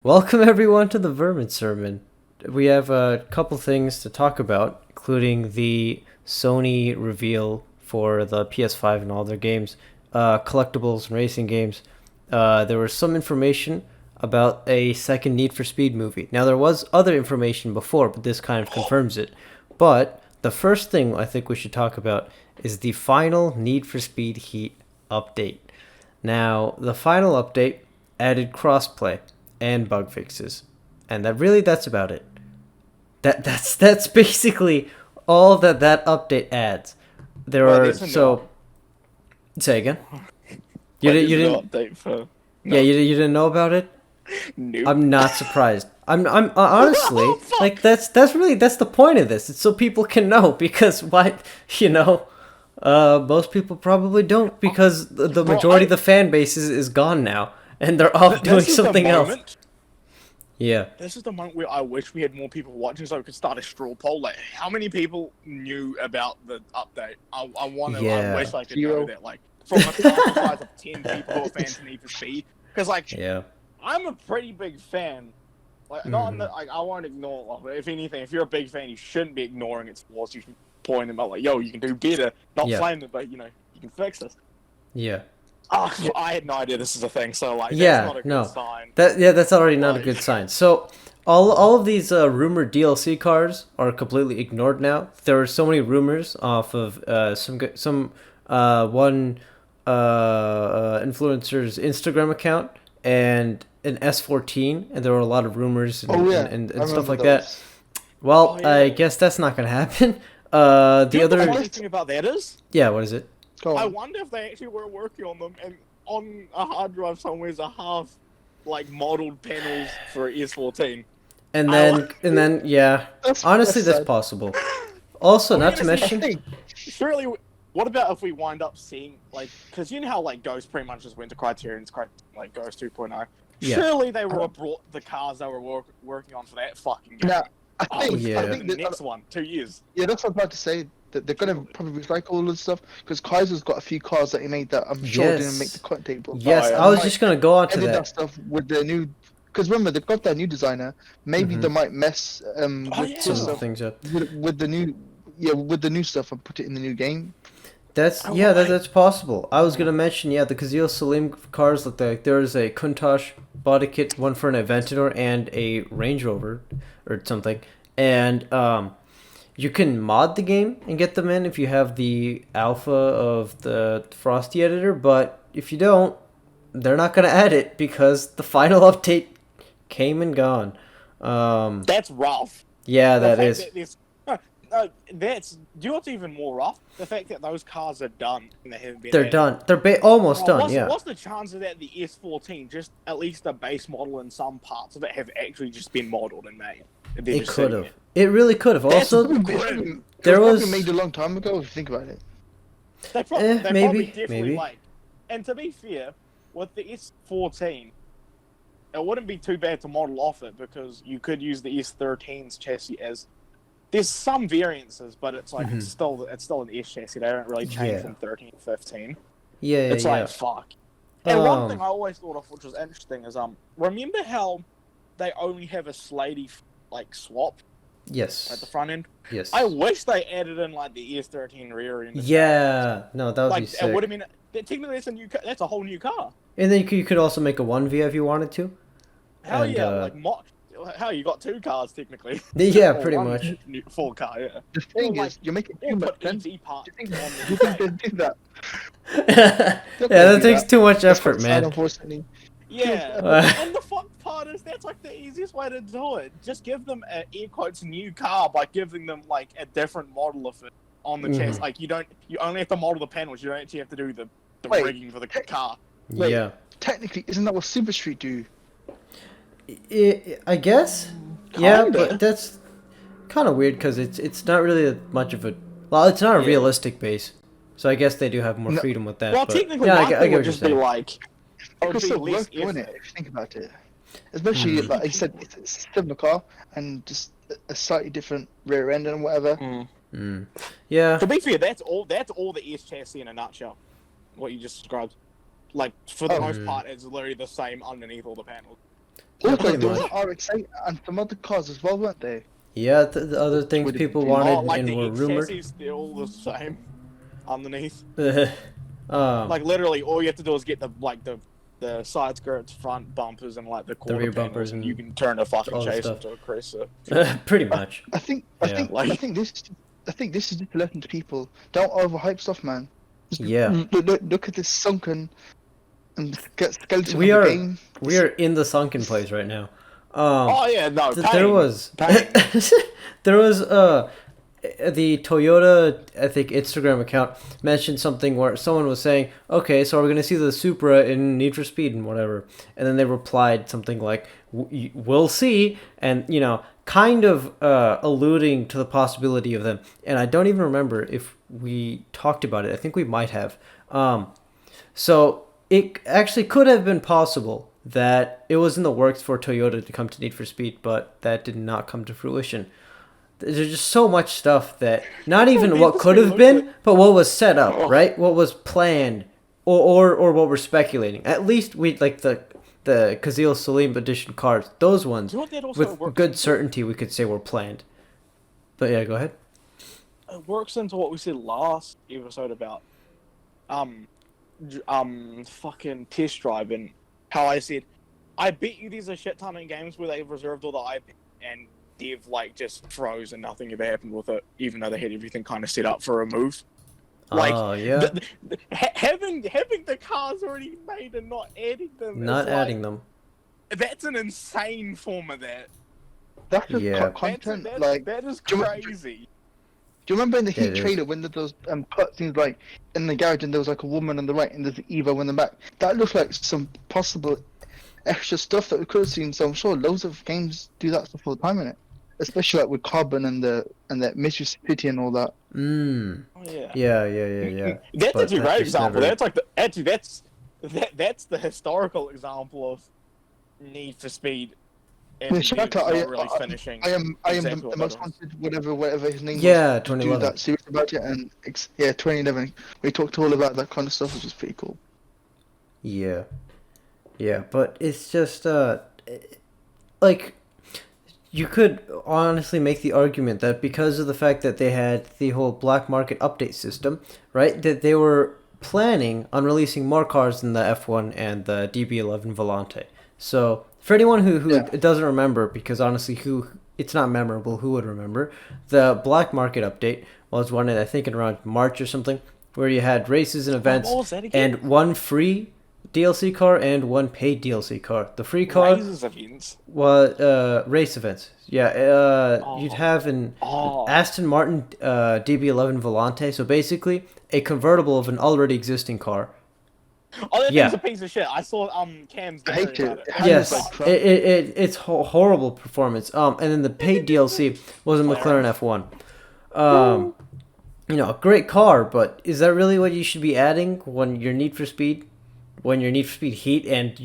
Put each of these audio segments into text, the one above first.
Welcome everyone to the Vermin Sermon. We have a couple things to talk about, including the Sony reveal for the PS5 and all their games, collectibles and racing games. There was some information about a second Need for Speed movie. Now there was other information before, but this kind of confirms it. But the first thing I think we should talk about is the final Need for Speed Heat update. Now, the final update added crossplay and bug fixes, and that's about it. That's basically all that update adds. Say again. You didn't update for. No. Yeah, you didn't know about it. Nope. I'm not surprised. I'm honestly like that's the point of this. It's so people can know, because most people probably don't, because the majority of the fan base is gone now, and they're off doing something else. Yeah. This is the moment where I wish we had more people watching so we could start a straw poll. Like, how many people knew about the update? I wish I could know that. Like, from a sample size of 10 people who are fans of Need for Speed. Because, I'm a pretty big fan. Like, I won't ignore it. If anything, if you're a big fan, you shouldn't be ignoring its flaws. You should point them out, like, yo, you can do better. Not flame them, but, you can fix this. Yeah. Oh, I had no idea this is a thing, so that's not a good sign. That's already not a good sign. So all of these rumored DLC cars are completely ignored now. There were so many rumors off of one influencer's Instagram account and an S14, and there were a lot of rumors and stuff like that. Well, I guess that's not gonna happen. The funny thing about that is, what is it? I wonder if they actually were working on them, and on a hard drive somewhere is a half, modeled panels for S14. And then, honestly, that's possible. Also, not to mention, surely, what about if we wind up seeing, because you know how, Ghost pretty much just went to Criterion's, Ghost 2.0. Yeah. Surely they would have brought the cars they were working on for that fucking game. Yeah, I think the next one, 2 years. Yeah, that's what I was about to say. That they're gonna probably recycle all this stuff, because Kaiser's got a few cars that he made that I'm sure didn't make the cut table. Yes, I was just gonna go on to that stuff with the new, because remember they've got their new designer. Maybe they might mess with some things up with the new stuff and put it in the new game. That's possible. I was gonna mention the Kazil Salim cars look like there is a Countach body kit, one for an Aventador and a Range Rover or something, and you can mod the game and get them in if you have the alpha of the Frosty editor, but if you don't, they're not going to add it because the final update came and gone. That's rough. Yeah, that is. Do you know what's even more rough? The fact that those cars are done and they haven't been They're added. done. They're almost done, What's the chance of that the S14, just at least the base model and some parts of it, have actually just been modeled and made? It could have. It really could have. Also, there was made a long time ago. If you think about it, they probably definitely maybe. And to be fair, with the S14, it wouldn't be too bad to model off it, because you could use the S13's chassis as. There's some variances, but it's it's still an S chassis. They don't really change from 13 to 15. It's fuck. And one thing I always thought of, which was interesting, is remember how they only have a Slady swap? Yes. At the front end. Yes. I wish they added in the S13 rear end. Yeah. No, that would be sick. It would have been. Technically, that's a whole new car. And then you could also make a 1V if you wanted to. Hell yeah! Hell, you got two cars technically. Yeah, pretty much. Full car, yeah. The thing is, you're making too much sense. EV parts. You think do that? That takes too much effort, man. Unfortunately. Yeah, and the fuck part is that's the easiest way to do it. Just give them an air quotes new car by giving them a different model of it on the chassis. You only have to model the panels. You don't actually have to do the rigging for the car. Yeah. Technically, isn't that what Super Street do? I guess. Yeah, but that's kind of weird because it's not really much of a. Well, it's not a realistic base, so I guess they do have more freedom with that. Well, but, technically, I get would just be it could still work, wouldn't it? If you think about it, especially like I said, it's a similar car and just a slightly different rear end and whatever. Yeah. To be fair, that's all the S chassis in a nutshell. What you just described, for the most part, it's literally the same underneath all the panels. Yeah, Also, pretty there was much. an RX-8 and some other cars as well, weren't they? Yeah, the other things Would it people be- wanted like and the were rumored. chassis still the same underneath. um, Like literally, all you have to do is get the side skirts, front bumpers, and like the quarter rear panels, bumpers and and you can turn a fucking all the chase stuff. into a cruiser. Pretty much. I think, Yeah. Like- I think this is just a lesson to people. Don't overhype stuff, man. Just Yeah. look at this sunken and skeleton We of are a game. we are in the sunken place right now. Oh yeah, no. There was pain. there was the Toyota, I think, Instagram account mentioned something where someone was saying, okay, so we're going to see the Supra in Need for Speed and whatever. And then they replied something like, we'll see. And, you know, kind of alluding to the possibility of them. And I don't even remember if we talked about it. I think we might have. So it actually could have been possible that it was in the works for Toyota to come to Need for Speed, but that did not come to fruition. There's just so much stuff that not even what could have been, but what was set up, right? What was planned, or what we're speculating. At least we like the Kazil Salim edition cars. Those ones You know what that also with works good into? certainty we could say were planned. But yeah, go ahead. It works into what we said last episode about fucking test driving. How I said, I bet you there's a shit ton of games where they've reserved all the IP and dev like just froze and nothing ever happened with it, even though they had everything kind of set up for a move. Like, Oh yeah, having the cars already made and not adding them. not is adding like, them. That's an insane form of that. That's just Yeah. content. That's, Like, that is do you- crazy. do you remember in the Yeah, Heat it is. trailer when those cutscenes like in the garage and there was like a woman on the right and there's Evo in the back? That looked like some possible extra stuff that we could have seen. So I'm sure loads of games do that stuff all the time in it, especially like with Carbon and that Mystery City and all that. Mm. Oh, yeah. Yeah. That's But actually a that's great just example. never- That's like that's the historical example of Need for Speed. And Yeah, shout devs out, not really finishing. I am exactly the what most that was. wanted, whatever his name Yeah, was, to do 2011. that series about it, and 2011. We talked all about that kind of stuff, which is pretty cool. Yeah, but it's just like you could honestly make the argument that because of the fact that they had the whole black market update system, right, that they were planning on releasing more cars than the F1 and the DB11 Volante. So for anyone who Yeah. doesn't remember, because honestly, it's not memorable, who would remember? The black market update was one, I think, in around March or something, where you had races and events What was that again? and one free DLC car and one paid DLC car. The free car Raises events. was race events. Yeah, you'd Oh. have an Oh, Aston Martin DB11 Volante, so basically a convertible of an already existing car. oh, that yeah. thing's a piece of shit. I saw Cam's I hate theory about it. it. How Yes, does that crap? it's horrible performance. And then the paid DLC was a McLaren F1. You know, a great car, but is that really what you should be adding when you're Need for Speed? When you're Need for Speed Heat and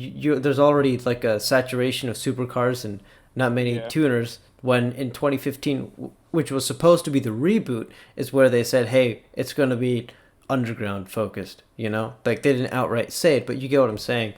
there's already like a saturation of supercars and not many Yeah. tuners, when in 2015, which was supposed to be the reboot, is where they said, hey, it's going to be underground focused, you know? Like, they didn't outright say it, but you get what I'm saying.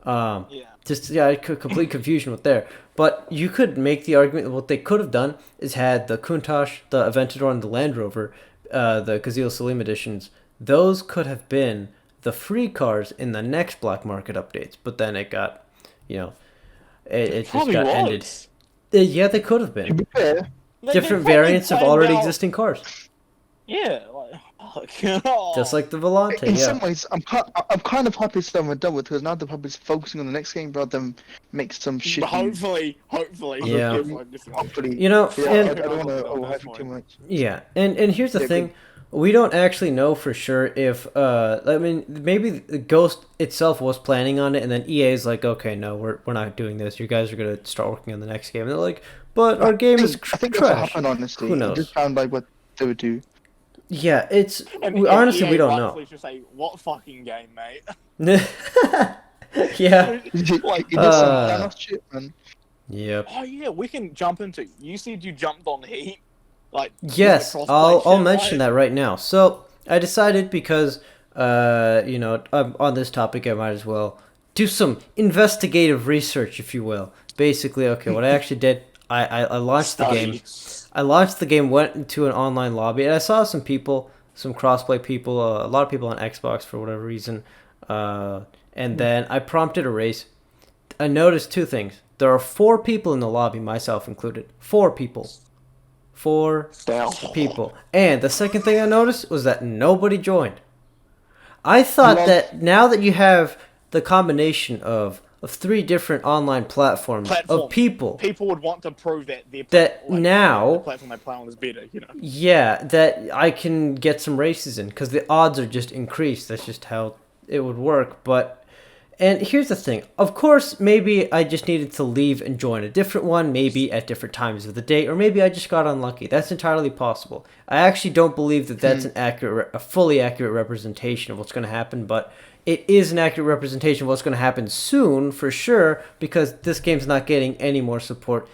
Yeah. Just, yeah, complete confusion with there. But you could make the argument that what they could have done is had the Countach, the Aventador, and the Land Rover, the Kazil Salim editions. Those could have been the free cars in the next black market updates. But then it got, you know, it just Probably got was. ended. Yeah, they could have To been. be fair, They Different probably variants of planned already out- existing cars. Yeah, like, fuck. Just like the Volante, in yeah. some ways, I'm kind of happy some are done with because now they're probably focusing on the next game rather than make some shit. Hopefully. Yeah. Hopefully. You know, Yeah, and I don't want to on that overhype it point. too much. yeah, and here's the Yeah, thing. We don't actually know for sure if I mean maybe the Ghost itself was planning on it and then EA is like, okay, no, we're not doing this. You guys are gonna start working on the next game. And they're like, but our game is I think that's what trash. happened, honestly. Who It knows? just sounded like what they would do. Yeah, it's And honestly EA we don't know. rightfully should say, what fucking game, mate? Yeah. Like, it is some Uh, Thanos shit, man. Yep. Oh yeah, we can jump into. You said you jumped on Heat, like Yes, doing the I'll crossplay shit, mention right? that right now. So I decided because you know I'm on this topic, I might as well do some investigative research, if you will. Basically, okay, what I actually did, I launched the game. I launched the game, went into an online lobby, and I saw some people, some crossplay people, a lot of people on Xbox for whatever reason. And then I prompted a race. I noticed two things. There are 4 people in the lobby, myself included. 4 people. 4 people. And the second thing I noticed was that nobody joined. I thought that now that you have the combination of 3 different online platforms of people would want to prove that the platform they play on is better, you know. Yeah, that I can get some races in because the odds are just increased. That's just how it would work. And here's the thing. Of course, maybe I just needed to leave and join a different one, maybe at different times of the day, or maybe I just got unlucky. That's entirely possible. I actually don't believe that that's a fully accurate representation of what's going to happen, but it is an accurate representation of what's going to happen soon, for sure, because this game's not getting any more support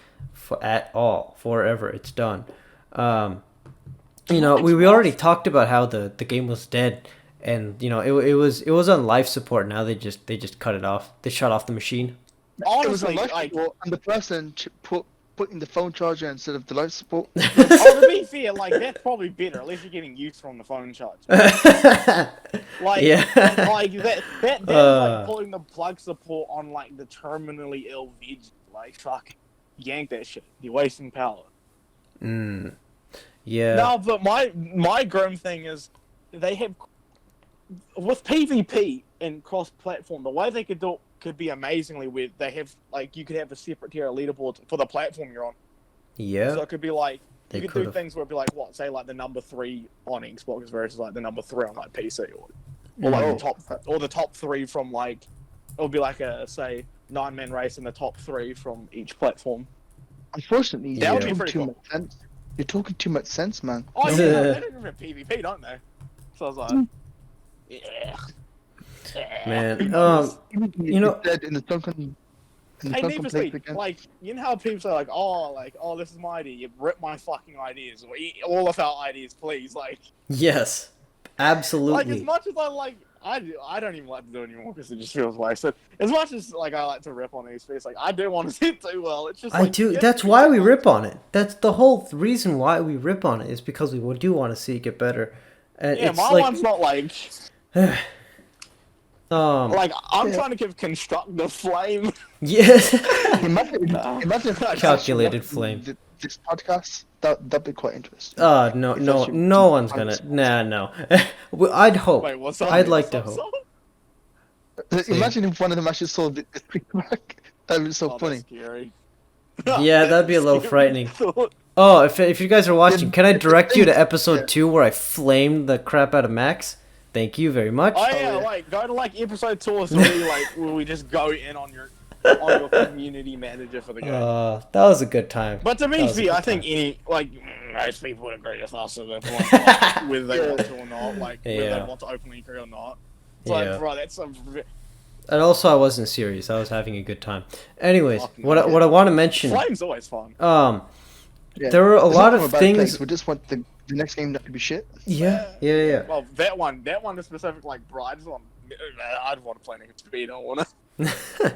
at all, forever. It's done. We already talked about how the game was dead. And it was on life support. Now they just cut it off. They shut off the machine. Honestly, it was on life support, and the person putting the phone charger instead of the life support. To be fair, that's probably better. At least you're getting use from the phone charge. That's putting the plug support on the terminally ill veg. Fuck, yank that shit. You're wasting power. Yeah. No, but my grim thing is they have. With PvP and cross-platform, the way they could do it could be amazingly weird. They have you could have a separate tier of leaderboards for the platform you're on. Yeah. So it could be you could do things where it'd be the number 3 on Xbox versus the number 3 on PC or the top 3 from it would be a 9-man race in the top 3 from each platform. Unfortunately, that would be pretty cool. Sense. You're talking too much sense, man. Oh yeah, they don't have PvP, don't they? So I was like. Yeah. Man, in the sunken needlessly, you know how people say oh, this is my idea. You rip my fucking ideas, or eat all of our ideas, please. Yes, absolutely. As much as I don't even like to do it anymore because it just feels wasted. As much as I like to rip on these things, I do want to see it do well. It's just I do. That's why we rip on it. That's the whole reason why we rip on it is because we do want to see it get better. And yeah, my one's not I'm trying to give constructive flame. Yes. Imagine calculated flame. This podcast that'd be quite interesting. No one's gonna. No. I'd hope. Wait, what's up? I'd like to hope. Imagine if one of them actually saw this feedback. That'd be so funny. That's scary. Yeah, that'd be a little frightening. Oh, if you guys are watching, can I direct you to episode 2 where I flamed the crap out of Max? Thank you very much. Oh yeah, go to episode 2 or 3, where we just go in on your community manager for the game. That was a good time. But to be fair, I think most people would agree with us at that point, whether they want to or not, whether they want to openly agree or not. It's bro, that's some. And also, I wasn't serious. I was having a good time. Anyways, what I want to mention. Flame's always fun. There were a lot of things. We just want the next game not to be shit. Yeah. Well, that one is specific. Bro, I'd want to play next speed. I want to.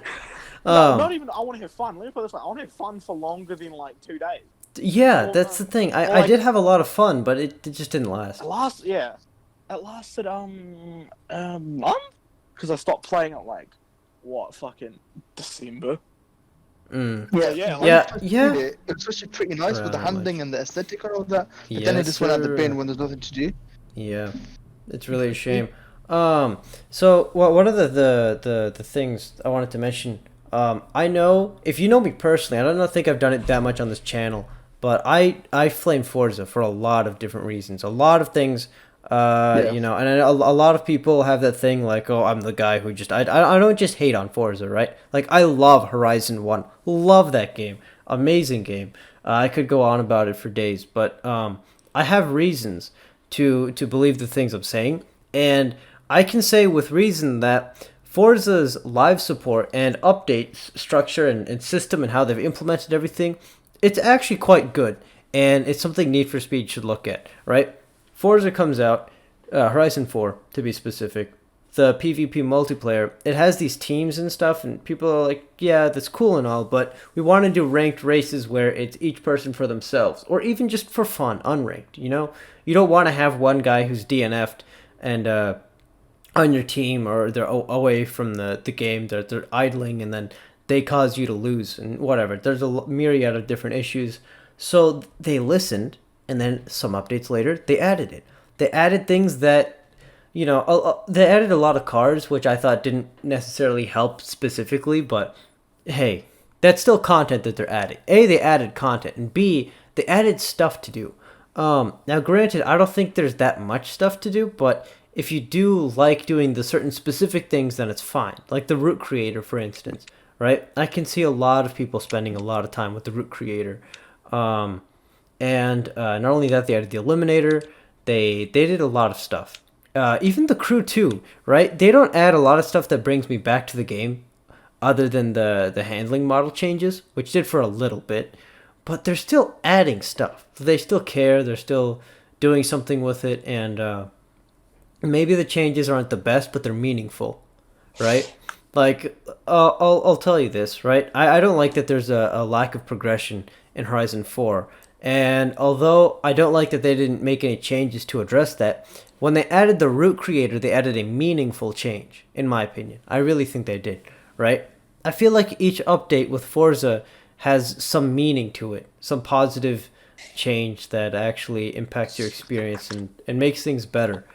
Not even. I want to have fun. Let me put it this way. I want to have fun for longer than 2 days. Yeah, that's the thing. I did have a lot of fun, but it just didn't last. It lasted a month because I stopped playing it fucking December. Yeah. It's actually pretty nice with the handling and the aesthetic and all that. But then it just went out the bin when there's nothing to do. Yeah, it's really a shame. So one of the things I wanted to mention. I know if you know me personally, I don't think I've done it that much on this channel, but I flame Forza for a lot of different reasons. A lot of things. And a lot of people have that thing oh, I'm the guy who just I don't just hate on Forza, right? I love Horizon 1, love that game, amazing game. I could go on about it for days, but I have reasons to believe the things I'm saying, and I can say with reason that Forza's live support and update structure and system and how they've implemented everything, it's actually quite good, and it's something Need for Speed should look at, right? Forza comes out, Horizon 4 to be specific, the PvP multiplayer, it has these teams and stuff, and people are like, yeah, that's cool and all, but we want to do ranked races where it's each person for themselves, or even just for fun, unranked, you know? You don't want to have one guy who's DNF'd and on your team, or they're away from the game, they're idling, and then they cause you to lose, and whatever. There's a myriad of different issues. So they listened, and then some updates later, they added it. They added things that, you know, they added a lot of cars, which I thought didn't necessarily help specifically, but hey, that's still content that they're adding. A, they added content, and B, they added stuff to do. Now, granted, I don't think there's that much stuff to do, but if you do like doing the certain specific things, then it's fine. Like the route creator, for instance, right? I can see a lot of people spending a lot of time with the route creator. And not only that, they added the eliminator. They did a lot of stuff. Even the crew too, right? They don't add a lot of stuff that brings me back to the game, other than the handling model changes, which did for a little bit. But they're still adding stuff. They still care. They're still doing something with it, and maybe the changes aren't the best, but they're meaningful, right? Like, I'll tell you this, right? I don't like that there's a lack of progression in Horizon 4. And although I don't like that they didn't make any changes to address that, when they added the route creator, they added a meaningful change, in my opinion. I really think they did, right? I feel like each update with Forza has some meaning to it, some positive change that actually impacts your experience and makes things better.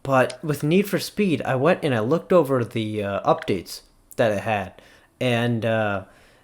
But with Need for Speed, I went and I looked over the updates that it had, and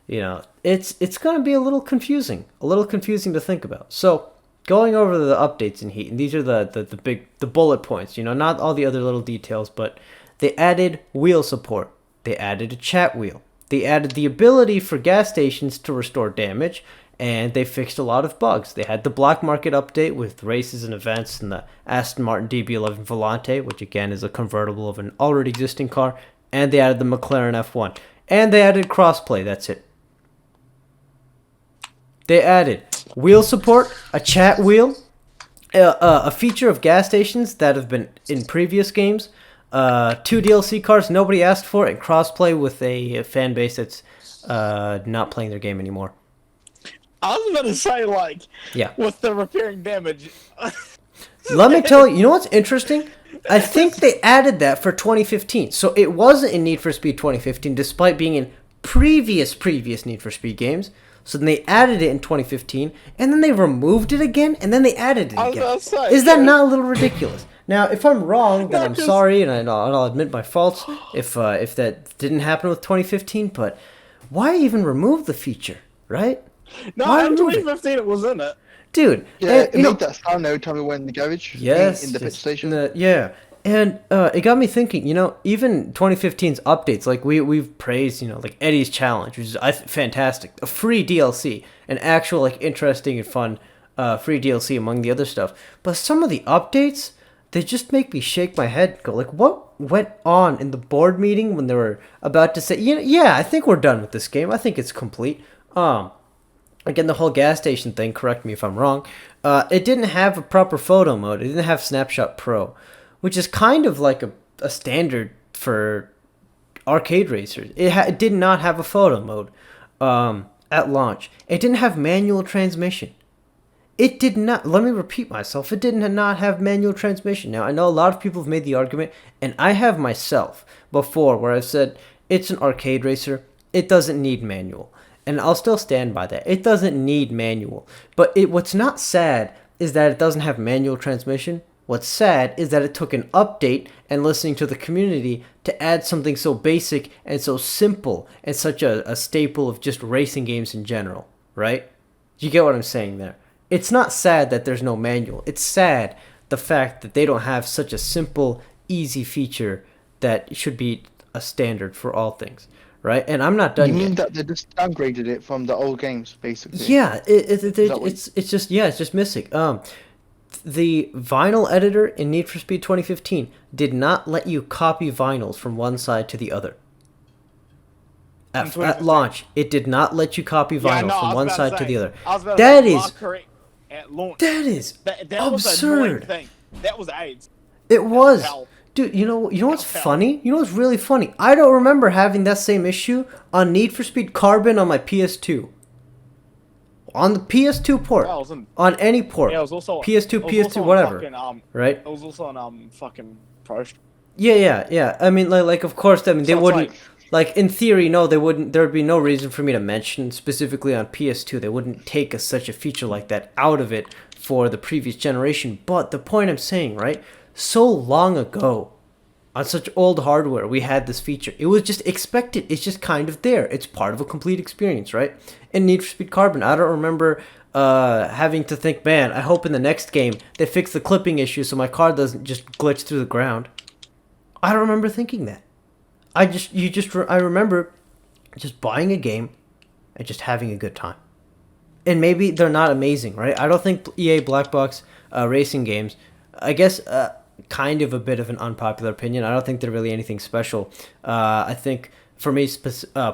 you know, it's going to be a little confusing to think about. So going over the updates in Heat, and these are the bullet points, you know, not all the other little details, but they added wheel support, they added a chat wheel, they added the ability for gas stations to restore damage, and they fixed a lot of bugs. They had the black market update with races and events, and the Aston Martin DB11 Volante, which again is a convertible of an already existing car, and they added the McLaren F1, and they added crossplay. That's it. They added wheel support, a chat wheel, a feature of gas stations that have been in previous games, 2 DLC cars nobody asked for, and crossplay with a fan base that's not playing their game anymore. I was going to say, like, yeah, with the repairing damage. Let me tell you, you know what's interesting? I think they added that for 2015. So it wasn't in Need for Speed 2015, despite being in previous Need for Speed games. So then they added it in 2015, and then they removed it again, and then they added it again. Is that not a little ridiculous? Now, if I'm wrong, then I'm sorry, and I'll admit my faults if that didn't happen with 2015. But why even remove the feature, right? No, in 2015 it was in it. Dude. Yeah, it made that sound every time we went in the garage. Yes. In the pit station. Yeah. And it got me thinking, you know, even 2015's updates, like we've praised, you know, like Eddie's Challenge, which is fantastic. A free DLC, an actual, like, interesting and fun free DLC among the other stuff. But some of the updates, they just make me shake my head and go, like, what went on in the board meeting when they were about to say, yeah, I think we're done with this game. I think it's complete. Again, the whole gas station thing, correct me if I'm wrong, it didn't have a proper photo mode. It didn't have Snapshot Pro, which is kind of like a standard for arcade racers. It did not have a photo mode at launch. It didn't have manual transmission. It did not, let me repeat myself, it did not have manual transmission. Now, I know a lot of people have made the argument, and I have myself before, where I've said, it's an arcade racer, it doesn't need manual. And I'll still stand by that. It doesn't need manual. But what's not sad is that it doesn't have manual transmission. What's sad is that it took an update and listening to the community to add something so basic and so simple and such a staple of just racing games in general, right? You get what I'm saying there? It's not sad that there's no manual. It's sad the fact that they don't have such a simple, easy feature that should be a standard for all things. Right, and I'm not done yet. You mean that they just downgraded it from the old games, basically? Yeah, it's just missing. The vinyl editor in Need for Speed 2015 did not let you copy vinyls from one side to the other. At launch, it did not let you copy vinyls from one side to the other. That is at launch. That is that absurd. Was thing. That was AIDS. It was. Dude, you know what's funny? You know what's really funny? I don't remember having that same issue on Need for Speed Carbon on my PS2. On the PS2 port. On any port. Yeah, it was also PS2, PS2, whatever. Fucking, right? It was also on fucking Pro. Yeah. I mean, like of course, I mean, they So it's wouldn't... Like, in theory, no, they wouldn't... There would be no reason for me to mention, specifically on PS2. They wouldn't take such a feature like that out of it for the previous generation. But the point I'm saying, right? So long ago, on such old hardware, we had this feature. It was just expected. It's just kind of there. It's part of a complete experience, right? In Need for Speed Carbon, I don't remember having to think, man, I hope in the next game they fix the clipping issue so my car doesn't just glitch through the ground. I don't remember thinking that. I remember just buying a game and just having a good time. And maybe they're not amazing, right? I don't think EA Black Box racing games, I guess, kind of a bit of an unpopular opinion. I don't think they're really anything special. I think for me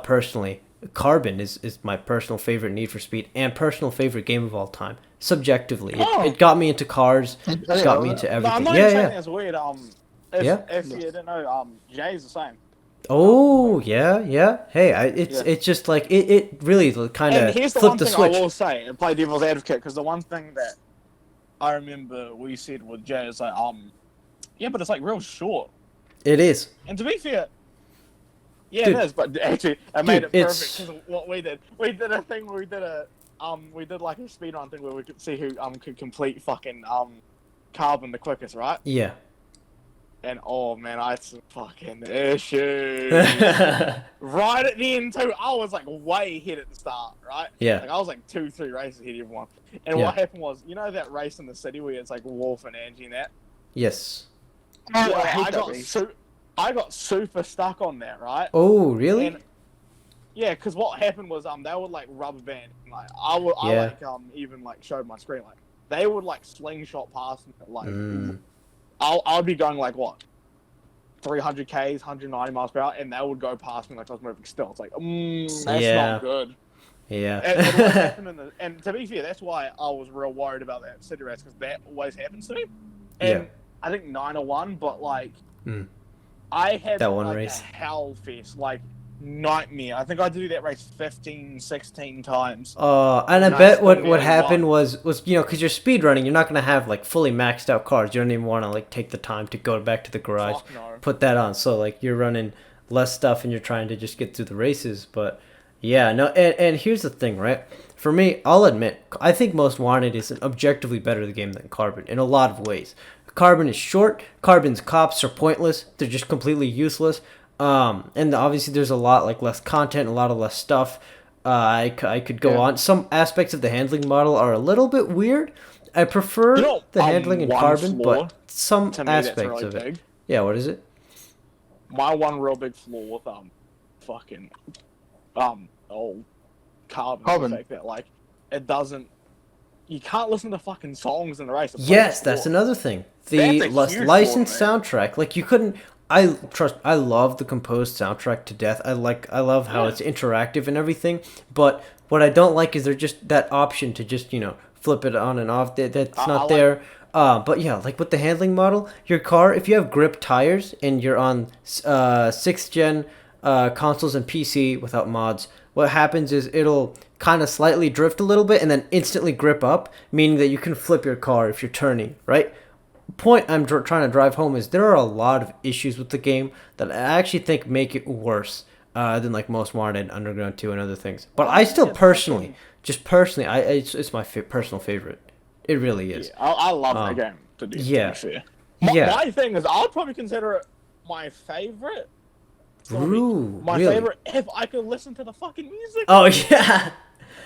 personally, Carbon is my personal favorite Need for Speed and personal favorite game of all time. Subjectively, it got me into cars. It got me into everything. No, I'm not even saying that's weird. If you didn't know, Jay's the same. Oh yeah. Hey, it's just like it really kind of flipped the switch. I will say and play devil's advocate because the one thing that I remember we said with Jay is like yeah, but it's like real short. It is. And to be fair, yeah, Dude, it is. But actually, I made it perfect it's... because what we did a thing where we did like a speedrun thing where we could see who could complete fucking Carbon the quickest, right? Yeah. And oh man, I had some fucking issues. Right at the end too, I was like way ahead at the start, right? Yeah. Like I was like 2-3 races ahead of everyone. And what happened was, you know that race in the city where it's like Wolf and Angie and that? Yes. Oh, yeah, I hate that race. I got super stuck on that, right? Oh, really? And, yeah, because what happened was they would like rubber band. Like I even like showed my screen like they would like slingshot past me like. I'd be going like what, 300 k's, 190 miles per hour, and they would go past me like I was moving still. It's like, that's not good. Yeah. And to be fair, that's why I was real worried about that city race because that always happens to me. And I think 901, but like, I had that one like race. A hell fest, like nightmare. I think I do that race 15, 16 times. And I bet what happened was you know, because you're speed running, you're not gonna have like fully maxed out cars. You don't even want to like take the time to go back to the garage, put that on. So like you're running less stuff and you're trying to just get through the races. But yeah, no. And here's the thing, right? For me, I'll admit, I think Most Wanted is an objectively better game than Carbon in a lot of ways. Carbon is short. Carbon's cops are pointless. They're just completely useless. And obviously there's a lot like less content, a lot of less stuff. I could go on. Some aspects of the handling model are a little bit weird. I prefer the handling in Carbon, but some aspects really of it. Big. Yeah, what is it? My one real big flaw with fucking Carbon. The fact that like it doesn't. You can't listen to fucking songs in the race. Yes, that's another thing. The licensed soundtrack, like you couldn't. I love the composed soundtrack to death. I love how it's interactive and everything. But what I don't like is there's just that option to just, you know, flip it on and off. That's not there. But yeah, like with the handling model, your car, if you have grip tires and you're on 6th gen consoles and PC without mods, what happens is it'll kind of slightly drift a little bit and then instantly grip up, meaning that you can flip your car if you're turning, right? Point I'm trying to drive home is there are a lot of issues with the game that I actually think make it worse than like Most Wanted, Underground 2, and other things. But I still personally, it's my personal favorite. It really is. Yeah, I love that game. To be fair. My thing is, I'll probably consider it my favorite. My favorite if I could listen to the fucking music. Oh yeah.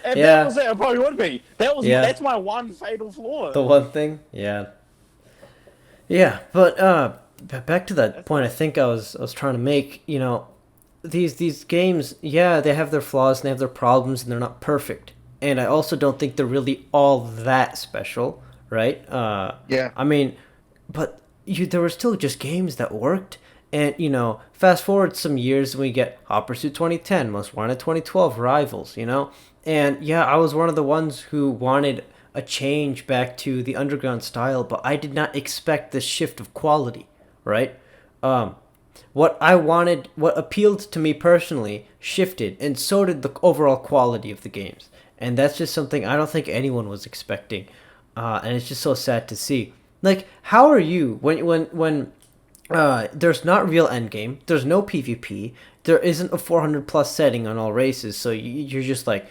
If that was it, it probably would be. That's my one fatal flaw. The one thing, yeah, but back to that point, I think I was trying to make. You know, these games, they have their flaws and they have their problems and they're not perfect. And I also don't think they're really all that special, right? I mean, but there were still just games that worked. And, you know, fast forward some years and we get Hot Pursuit 2010, Most Wanted 2012, Rivals, you know? And yeah, I was one of the ones who wanted a change back to the underground style, but I did not expect this shift of quality, right? What I wanted, what appealed to me personally, shifted, and so did the overall quality of the games. And that's just something I don't think anyone was expecting, and it's just so sad to see. Like, how are you when there's not real endgame, there's no PvP, there isn't a 400 plus setting on all races, so you're just like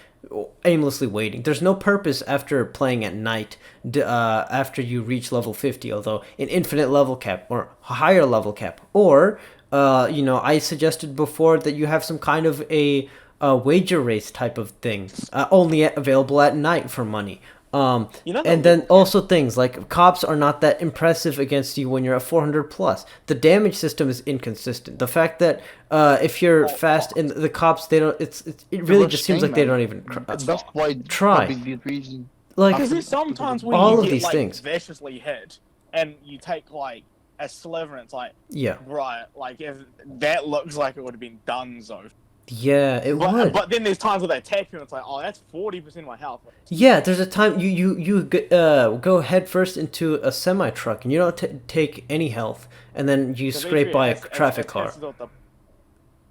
aimlessly waiting. There's no purpose after playing at night, after you reach level 50, although an infinite level cap or higher level cap, or I suggested before that you have some kind of a wager race type of thing, only available at night for money. And then also things like cops are not that impressive against you when you're at 400 plus. The damage system is inconsistent. The fact that if you're fast and the cops, they don't. It really just seems like they don't even That's why try. probably the reason. Like Because there's sometimes when all you of get these like things. viciously hit, and you take like a sliver, and it's like, Yeah, right, like if that looks like it would have been donezo. yeah, it would. But then there's times where they attack you, and it's like, oh, that's 40% of my health. Yeah, there's a time you go head first into a semi truck and you don't take any health, and then you scrape by a traffic car.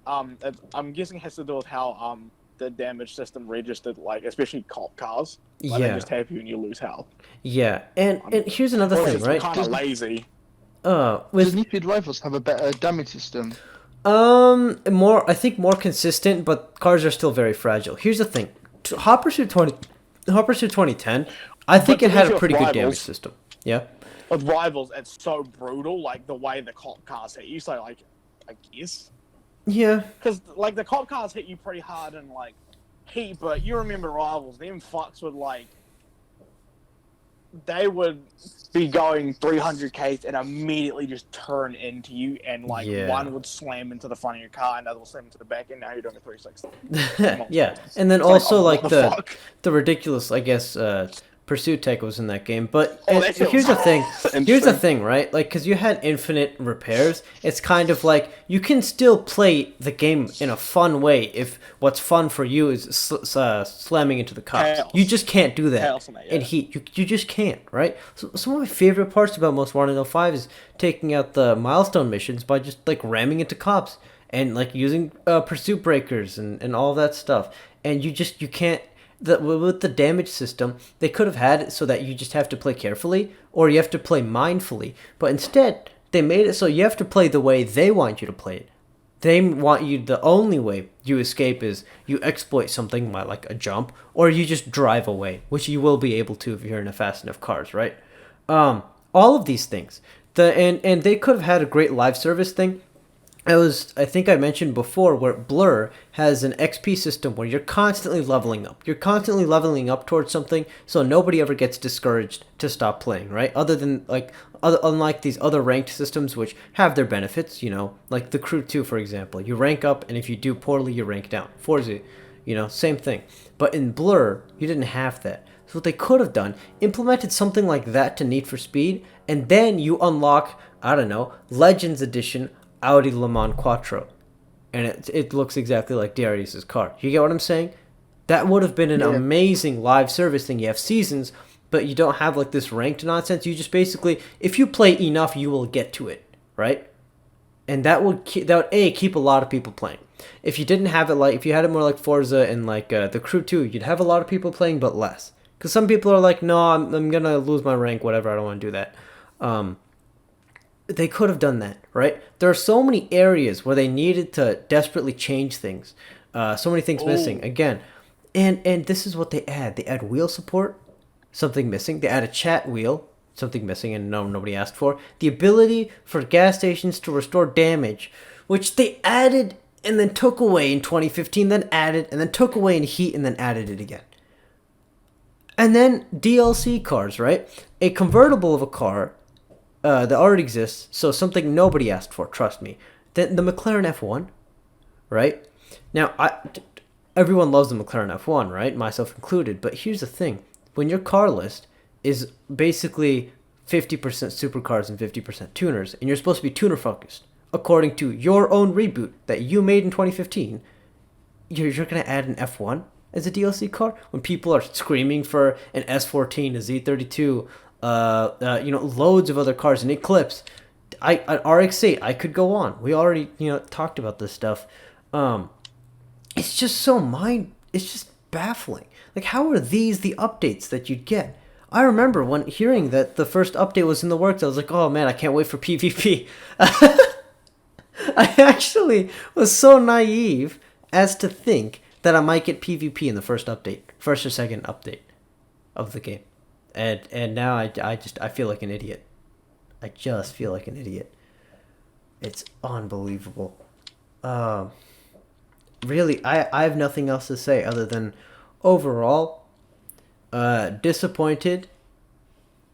I'm guessing it has to do with how the damage system registered, like especially cop cars. Like, Yeah. they just tap you and you lose health. Yeah, and here's another Or thing, it's right? kind of lazy. Does With Need for Speed Rivals have a better damage system? I think more consistent, but cars are still very fragile. Here's the thing: Hot Pursuit 2010, I think But it had a with pretty good Rivals- damage system. Yeah. With Rivals, it's so brutal, like the way the cop cars hit you. So, like, I guess. Yeah. Because, like, the cop cars hit you pretty hard in, like, Heat, but you remember Rivals, them fucks would, like, they would be going 300 k's and immediately just turn into you, and, like, Yeah. one would slam into the front of your car, and another will slam into the back, and now you're doing a 360. Yeah, and then It's like, also oh, like what the fuck? the ridiculous, I guess, pursuit tech was in that game. But Oh, that shit here's the was thing. interesting. Here's the thing, right? Like, because you had infinite repairs, it's kind of like you can still play the game in a fun way if what's fun for you is slamming into the cops. Chaos. You just can't do that Chaos in that, in yeah. Heat. You just can't, right? So some of my favorite parts about Most Wanted 05 is taking out the milestone missions by just like ramming into cops and like using pursuit breakers and all that stuff. And you can't. With the damage system, they could have had it so that you just have to play carefully or you have to play mindfully. But instead, they made it so you have to play the way they want you to play it. They want you, the only way you escape is you exploit something like a jump, or you just drive away, which you will be able to if you're in a fast enough cars, right? All of these things. And they could have had a great live service thing. I think I mentioned before where Blur has an XP system where you're constantly leveling up. You're constantly leveling up towards something, so nobody ever gets discouraged to stop playing, right? Unlike these other ranked systems which have their benefits, like the Crew 2, for example. You rank up, and if you do poorly, you rank down. Forza, same thing. But in Blur, you didn't have that. So what they could have done, implemented something like that to Need for Speed, and then you unlock, I don't know, Legends Edition Audi Le Mans Quattro, and it looks exactly like Darius's car. You get what I'm saying? That would have been an amazing live service thing. You have seasons, but you don't have like this ranked nonsense. You just basically, if you play enough, you will get to it, right? And that would keep a lot of people playing. If you didn't have it if you had it more like Forza and like the Crew 2, you'd have a lot of people playing, but less. Because some people are like, no, I'm gonna lose my rank, whatever. I don't want to do that. They could have done that, right? There are so many areas where they needed to desperately change things. So many things missing. Again, and this is what they add. They add wheel support, something missing. They add a chat wheel, something missing, and nobody asked for. The ability for gas stations to restore damage, which they added and then took away in 2015, then added, and then took away in Heat, and then added it again. And then DLC cars, right? A convertible of a car that already exists, so something nobody asked for, trust me. Then the McLaren F1, right? Now, everyone loves the McLaren F1, right? Myself included. But here's the thing. When your car list is basically 50% supercars and 50% tuners, and you're supposed to be tuner focused, according to your own reboot that you made in 2015, you're going to add an F1 as a DLC car? When people are screaming for an S14, a Z32, loads of other cars, an Eclipse. RX8, I could go on. We already talked about this stuff. It's just it's just baffling. Like, how are these the updates that you'd get? I remember when hearing that the first update was in the works, I was like, oh man, I can't wait for PvP. I actually was so naive as to think that I might get PvP in the first or second update of the game. And now I feel like an idiot. I just feel like an idiot. It's unbelievable. Really, I have nothing else to say other than overall disappointed,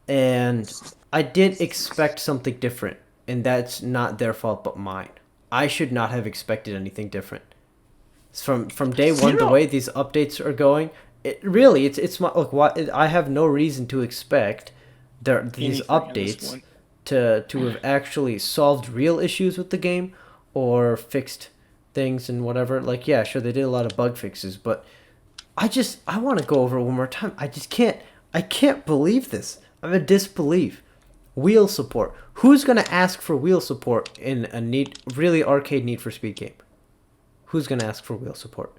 and I did expect something different, and that's not their fault but mine. I should not have expected anything different. From day one, the way these updates are going, it's my look. I have no reason to expect these updates to have actually solved real issues with the game or fixed things and whatever. Like, yeah, sure, they did a lot of bug fixes, but I want to go over it one more time. I can't believe this. I'm in disbelief. Wheel support. Who's going to ask for wheel support in a really arcade Need for Speed game? Who's going to ask for wheel support?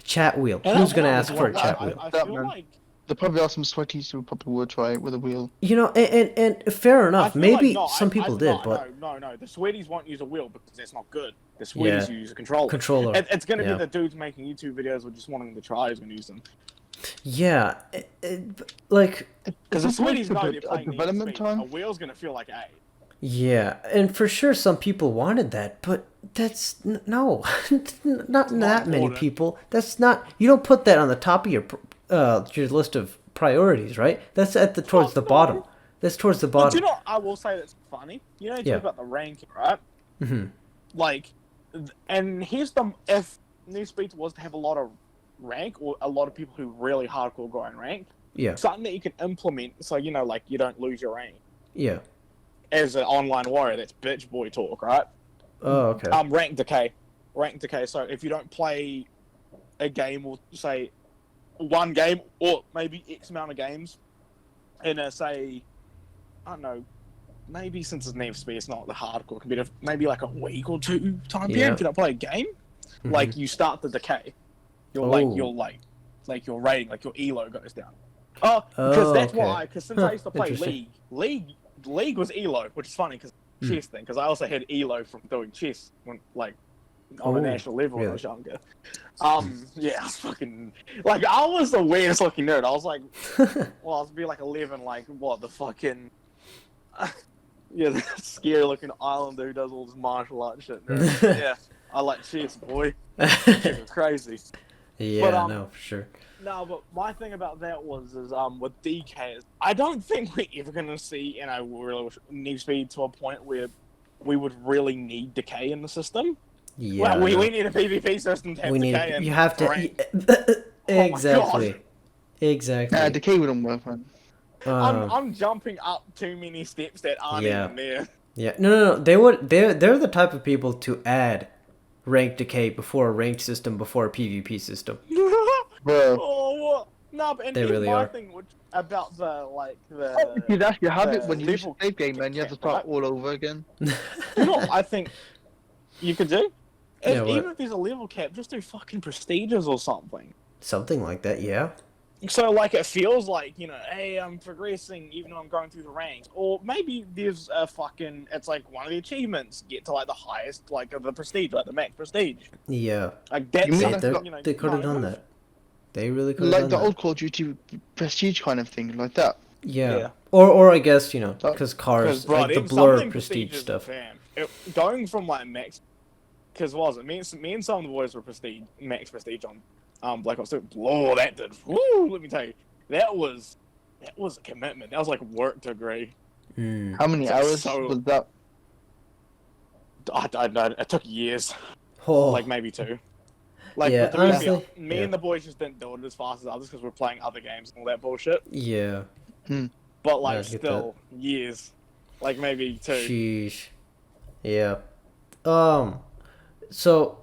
Chat wheel. Who's going to ask for a chat wheel? I feel like there probably are some sweaties who probably would try it with a wheel. And fair enough. Maybe some people did, but no. The sweaties won't use a wheel because that's not good. The sweaties use a controller. It's going to be the dudes making YouTube videos or just wanting to try who's going to use them. Yeah, like because the sweaties know they're playing development time. A wheel's going to feel like A. Yeah, and for sure some people wanted that, but that's no, not that many people. That's not. You don't put that on the top of your list of priorities, right? That's towards the bottom. That's towards the bottom. But you know, I will say that's funny. You know, you talk about the ranking, right? Mm-hmm. Like, and here's if New Speed was to have a lot of rank or a lot of people who really hardcore go on rank, something that you can implement so you don't lose your rank. Yeah. As an online warrior, that's bitch boy talk, right? Oh, okay. Rank decay. So if you don't play a game, or say one game, or maybe X amount of games, in say, I don't know, maybe since it's NFS, it's not the hardcore competitive, maybe like a week or two time period. If you don't play a game, like you start to decay. Your rating, like your elo goes down. Because that's why. Because since I used to play League was elo, which is funny because chess thing. Because I also had elo from doing chess when on a national level when I was younger. Yeah, I was fucking I was the weirdest looking nerd. I was like, well, I was be like 11, the fucking the scary looking islander who does all this martial arts shit. Yeah, I like chess, boy. Chess was crazy. Yeah, but, no, for sure. No, but my thing about that is with DK, I don't think we're ever going to see, really Need Speed to a point where we would really need decay in the system. Yeah, we need a PvP system to have decay. You have to. Exactly. Exactly. Decay wouldn't work, man. I'm jumping up too many steps that aren't even there. Yeah, no. They're the type of people to add rank decay before a ranked system, before a PvP system. Bro. No, but they really are. Thing about you'd actually have it when you use a save game, man. You have to start all over again. I think you could do. Even if there's a level cap, just do fucking prestiges or something. Something like that, yeah. So, it feels like, hey, I'm progressing even though I'm going through the ranks. Or maybe there's a fucking, it's like one of the achievements, get to, the highest, of the prestige, the max prestige. Yeah. That's they could have done that. They really could have done that. Like the old Call of Duty prestige kind of thing, like that. Yeah. Or I guess, because cars, the blur prestige stuff. Going from, max, because was it? Me and some of the boys were max prestige on Black Ops 2. Oh, that did. Woo! Let me tell you, that was a commitment. That was work degree. How many hours was that? I don't know. It took years. Oh. Maybe 2. Honestly, me and the boys just didn't do it as fast as others because we're playing other games and all that bullshit. Yeah. But still years. Maybe 2. Sheesh. Yeah. So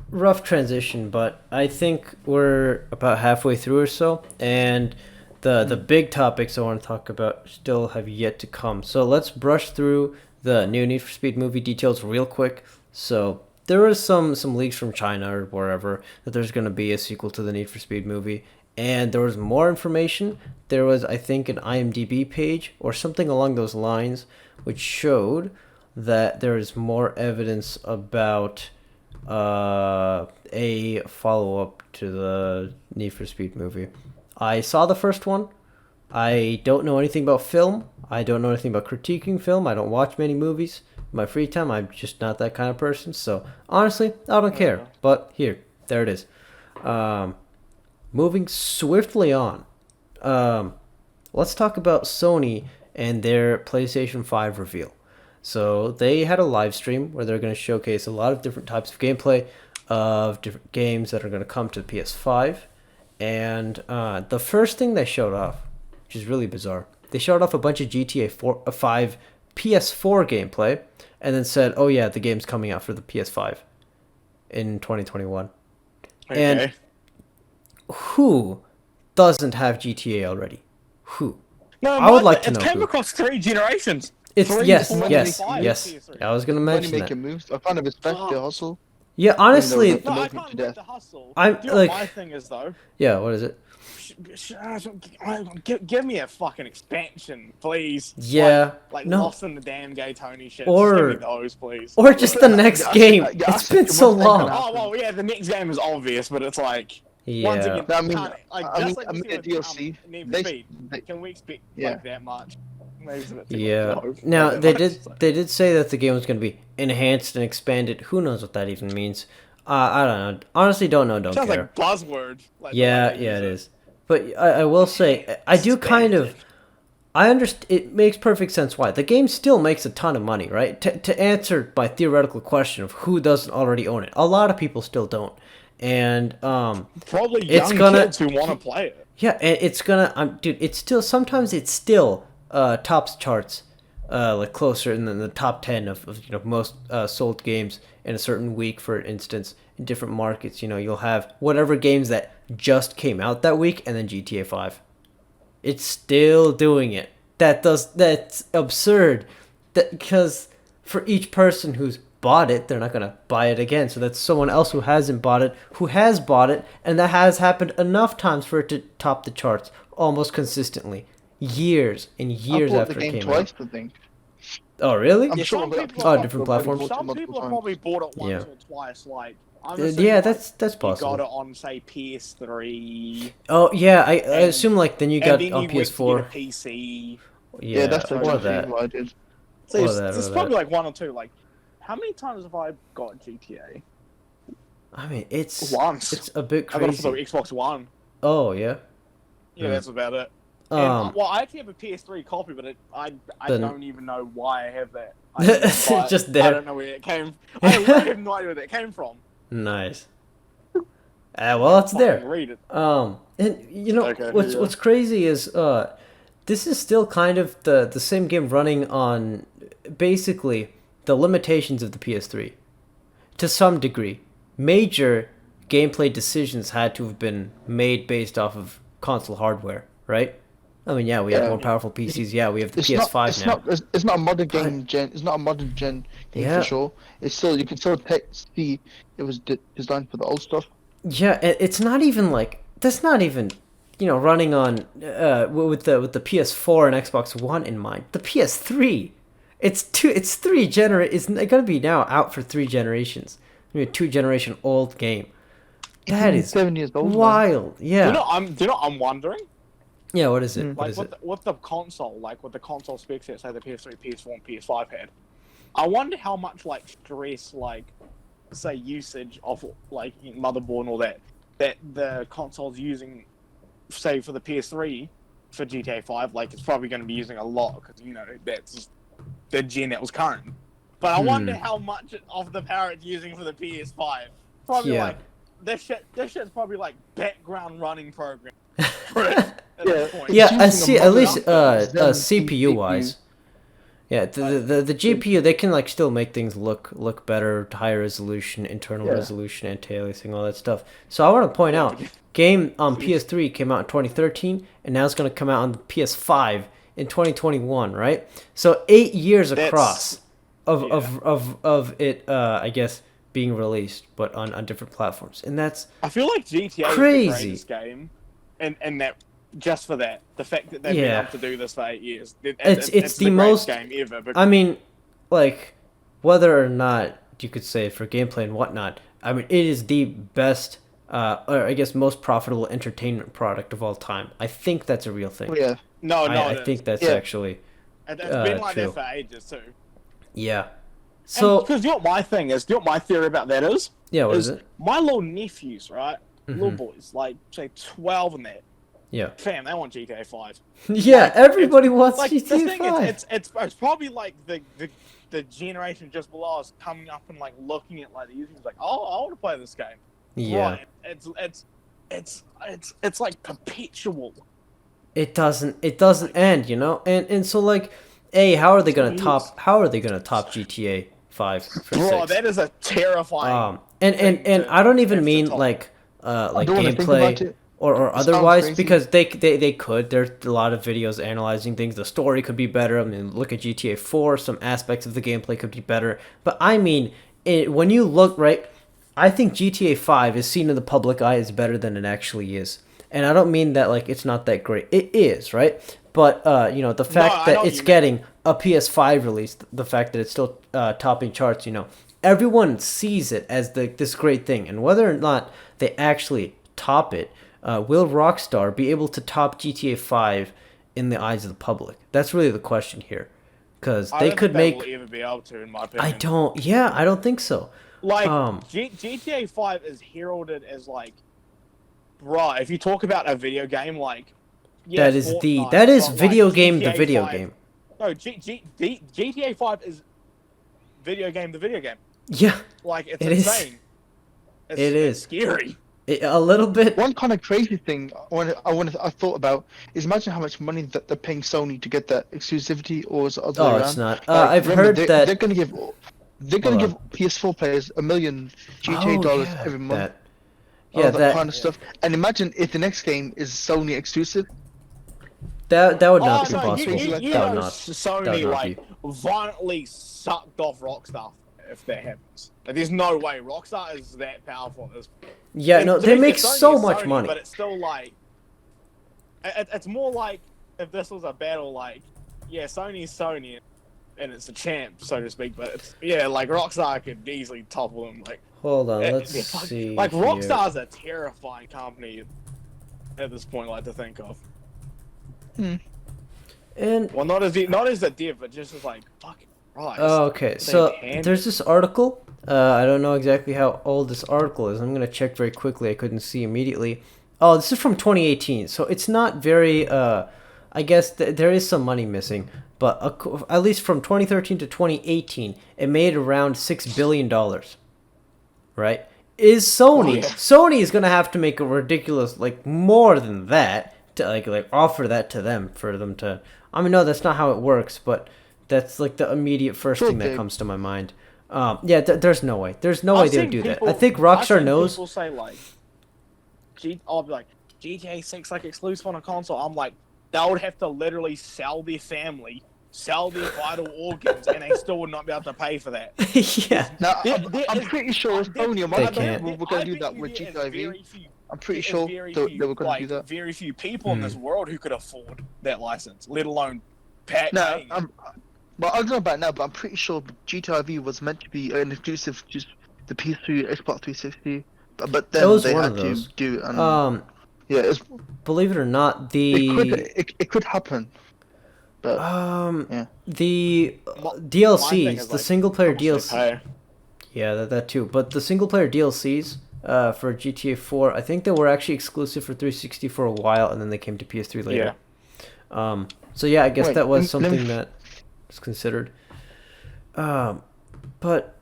rough transition, but I think we're about halfway through or so, and the big topics I want to talk about still have yet to come. So let's brush through the new Need for Speed movie details real quick. So there was some leaks from China or wherever that there's going to be a sequel to the Need for Speed movie, and there was more information. There was, I think, an IMDb page or something along those lines, which showed that there is more evidence about a follow-up to the Need for Speed movie. I saw the first one. I don't know anything about film. I don't know anything about critiquing film. I don't watch many movies in my free time. I'm just not that kind of person. So, honestly, I don't care. But there it is. Moving swiftly on. Let's talk about Sony and their PlayStation 5 reveal. So they had a live stream where they're going to showcase a lot of different types of gameplay of different games that are going to come to the PS5. And the first thing they showed off, which is really bizarre, they showed off a bunch of GTA 5 PS4 gameplay and then said, oh yeah, the game's coming out for the PS5 in 2021. Okay. And who doesn't have GTA already? Who? No, I would like to know. It came across 3 generations. Yes. I was gonna mention that. Making moves. I kind of respect the hustle. Yeah, honestly. No, I can't get the hustle. I'm you know like, what my thing is though. Yeah, what is it? Give me a fucking expansion, please. Yeah. Like no. Lost in the damn gay Tony shit. Or just give me those, please. Or just the next game. It's been so long. Oh well, yeah, the next game is obvious, but it's like. Yeah. Once again, I mean, the DLC. Can we expect like that much? Yeah. Now they did say that the game was going to be enhanced and expanded. Who knows what that even means? I don't know. Honestly, don't know. Don't Sounds care. Sounds like buzzword. Like yeah, it is. But I will say, I do kind of. I understand. It makes perfect sense why the game still makes a ton of money, right? To answer my theoretical question of who doesn't already own it, a lot of people still don't, and probably young kids who want to play it. Yeah, and it's gonna. Dude, it's still sometimes it's still tops charts, like closer in the top 10 of most sold games in a certain week, for instance, in different markets. You'll have whatever games that just came out that week, and then GTA 5. It's still doing it. That's absurd. Because for each person who's bought it, they're not gonna buy it again. So that's someone else who hasn't bought it, who has bought it, and that has happened enough times for it to top the charts almost consistently. Years and years after it came twice, out. I think. Oh, really? I'm sure different platforms. Some people have probably bought it once or twice. Like, that's possible. You got it on, say, PS3. Oh yeah, I assume like then you got on PS4. PC. Yeah, that's what I did. So it's probably like 1 or 2. Like, how many times have I got GTA? I mean, it's once. It's a bit crazy. I got it for the Xbox One. Oh yeah. Yeah, that's about it. Well, I actually have a PS3 copy, but I don't even know why I have that. Just there. I don't know where it came. I have no idea where that came from. Nice. Well, it's there. Read it. And what's crazy is this is still kind of the same game running on basically the limitations of the PS3 to some degree. Major gameplay decisions had to have been made based off of console hardware, right? I mean, yeah, we have more powerful PCs. Yeah, we have the PS5 now. It's not a modern game gen. It's not a modern gen game for sure. It's still, you can still see it was designed for the old stuff. Yeah, it's not even like that's not even running on with the PS4 and Xbox One in mind. The PS3, it's gonna be now out for 3 generations. I mean, a 2-generation old game. That is 7 years old. Wild. Man. Yeah. Do you know what I'm wondering? Yeah, what is it? Like what the console, like what the console specs that say the PS3, PS4, and PS5 had. I wonder how much like stress, like say usage of like motherboard and all that the console's using, say for the PS3 for GTA 5, like it's probably going to be using a lot because that's the gen that was current. But I wonder how much of the power it's using for the PS5. Probably like this shit's probably like background running program. I see. At least CPU wise, the GPU, they can like still make things look better, higher resolution, internal resolution, anti-aliasing, all that stuff. So I want to point out, game on PS3 came out in 2013, and now it's going to come out on the PS5 in 2021, right? So 8 years across. of it. I guess being released, but on different platforms, and that's I feel like GTA crazy. is the greatest game, and that just for that, the fact that they've been able to do this for 8 years, it's the most game ever. I mean, like, whether or not you could say for gameplay and whatnot, I mean, it is the best, or I guess most profitable entertainment product of all time. I think that's a real thing. Yeah. No, I think that's actually it's been like true. that for ages too. Yeah. So, because you know what my thing is, you know what my theory about that is? Yeah, what is it? My little nephews, right? Little boys, like say 12 and that. Yeah. Fam, they want GTA 5. Yeah, like, everybody wants like, GTA 5. It's probably like the generation just below us coming up and like looking at like the YouTubers like, oh, I want to play this game. Yeah. Right. It's like perpetual. It doesn't end, you know? And so like, how are they gonna top GTA 5 for Bro, 6? that is a terrifying and I don't even mean like gameplay or otherwise, because they could. There's a lot of videos analyzing things. The story could be better. I mean, look at GTA 4. Some aspects of the gameplay could be better. But I mean, when you look, right, I think GTA 5 is seen in the public eye as better than it actually is. And I don't mean that like it's not that great. It is, right? But you know, the fact that it's getting a PS5 release, the fact that it's still topping charts, you know, everyone sees it as this great thing. And whether or not they actually top it, will Rockstar be able to top GTA 5 in the eyes of the public? That's really the question here, because they could make. Will ever be able to, in my opinion. I don't think so. Like GTA 5 is heralded as like, bro. If you talk about a video game, like, yeah, that is video game the video game. No, GTA 5 is video game the video game. Yeah, like it's insane. It's scary. A little bit. One kind of crazy thing I thought about is imagine how much money that they're paying Sony to get that exclusivity, or is it other way around? It's not. I've heard that they're going to give PS4 players $1 million GTA dollars every month. That kind of stuff. And imagine if the next game is Sony exclusive. That would not be possible. Sony violently sucked off Rockstar if that happens. Like, there's no way Rockstar is that powerful at this point. Yeah, no, they make so much money. But it's still like, it's more like if this was a battle, like, yeah, Sony's Sony, and it's a champ, so to speak. But it's, like Rockstar could easily topple them. Like, hold on, let's see. Like Rockstar's a terrifying company at this point, like to think of. And well, not as a dev, but just as like fucking Christ. Oh, okay. So there's this article. I don't know exactly how old this article is. I'm gonna check very quickly. I couldn't see immediately. Oh, this is from 2018, so it's not very. I guess there is some money missing, but at least from 2013 to 2018, it made around $6 billion. Right? Is Sony? Sony is gonna have to make a ridiculous, like, more than that to like offer that to them for them to. I mean, no, that's not how it works, but that's like the immediate first thing that comes to my mind. There's no way. There's no way they would do that. I think Rockstar knows. People say like, I'll be like, GTA 6 like exclusive on a console. I'm like, they would have to literally sell their family, sell their vital organs, and they still would not be able to pay for that. Yeah. Now, I'm pretty sure Sony and Microsoft were going to do that with GTA V. I'm pretty sure they were going to do that. Very few people in this world who could afford that license, let alone paying. Well, I don't know about now, but I'm pretty sure GTA V was meant to be an exclusive to the PS3, Xbox 360, but then they had to do it. Believe it or not, it could happen. But, the DLCs, the single player DLC. Yeah, that too. But the single player DLCs for GTA 4, I think they were actually exclusive for 360 for a while, and then they came to PS3 later. Yeah. So yeah, I guess that was something that was considered. But